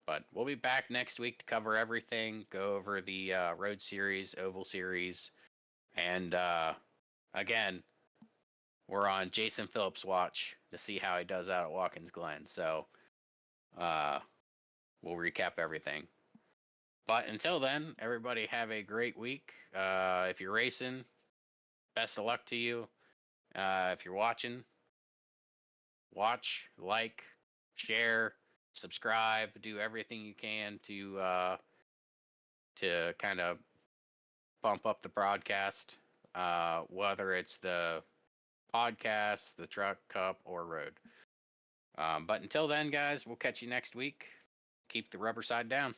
But we'll be back next week to cover everything, go over the Road Series, Oval Series, and again, we're on Jason Phillips' watch to see how he does out at Watkins Glen. So, we'll recap everything. But until then, everybody have a great week. If you're racing, best of luck to you. If you're watching, watch, like, share, subscribe, do everything you can to kind of bump up the broadcast, whether it's the podcast, the truck, cup, or road. But until then, guys, we'll catch you next week. Keep the rubber side down.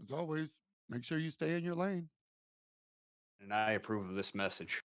As always, make sure you stay in your lane. And I approve of this message.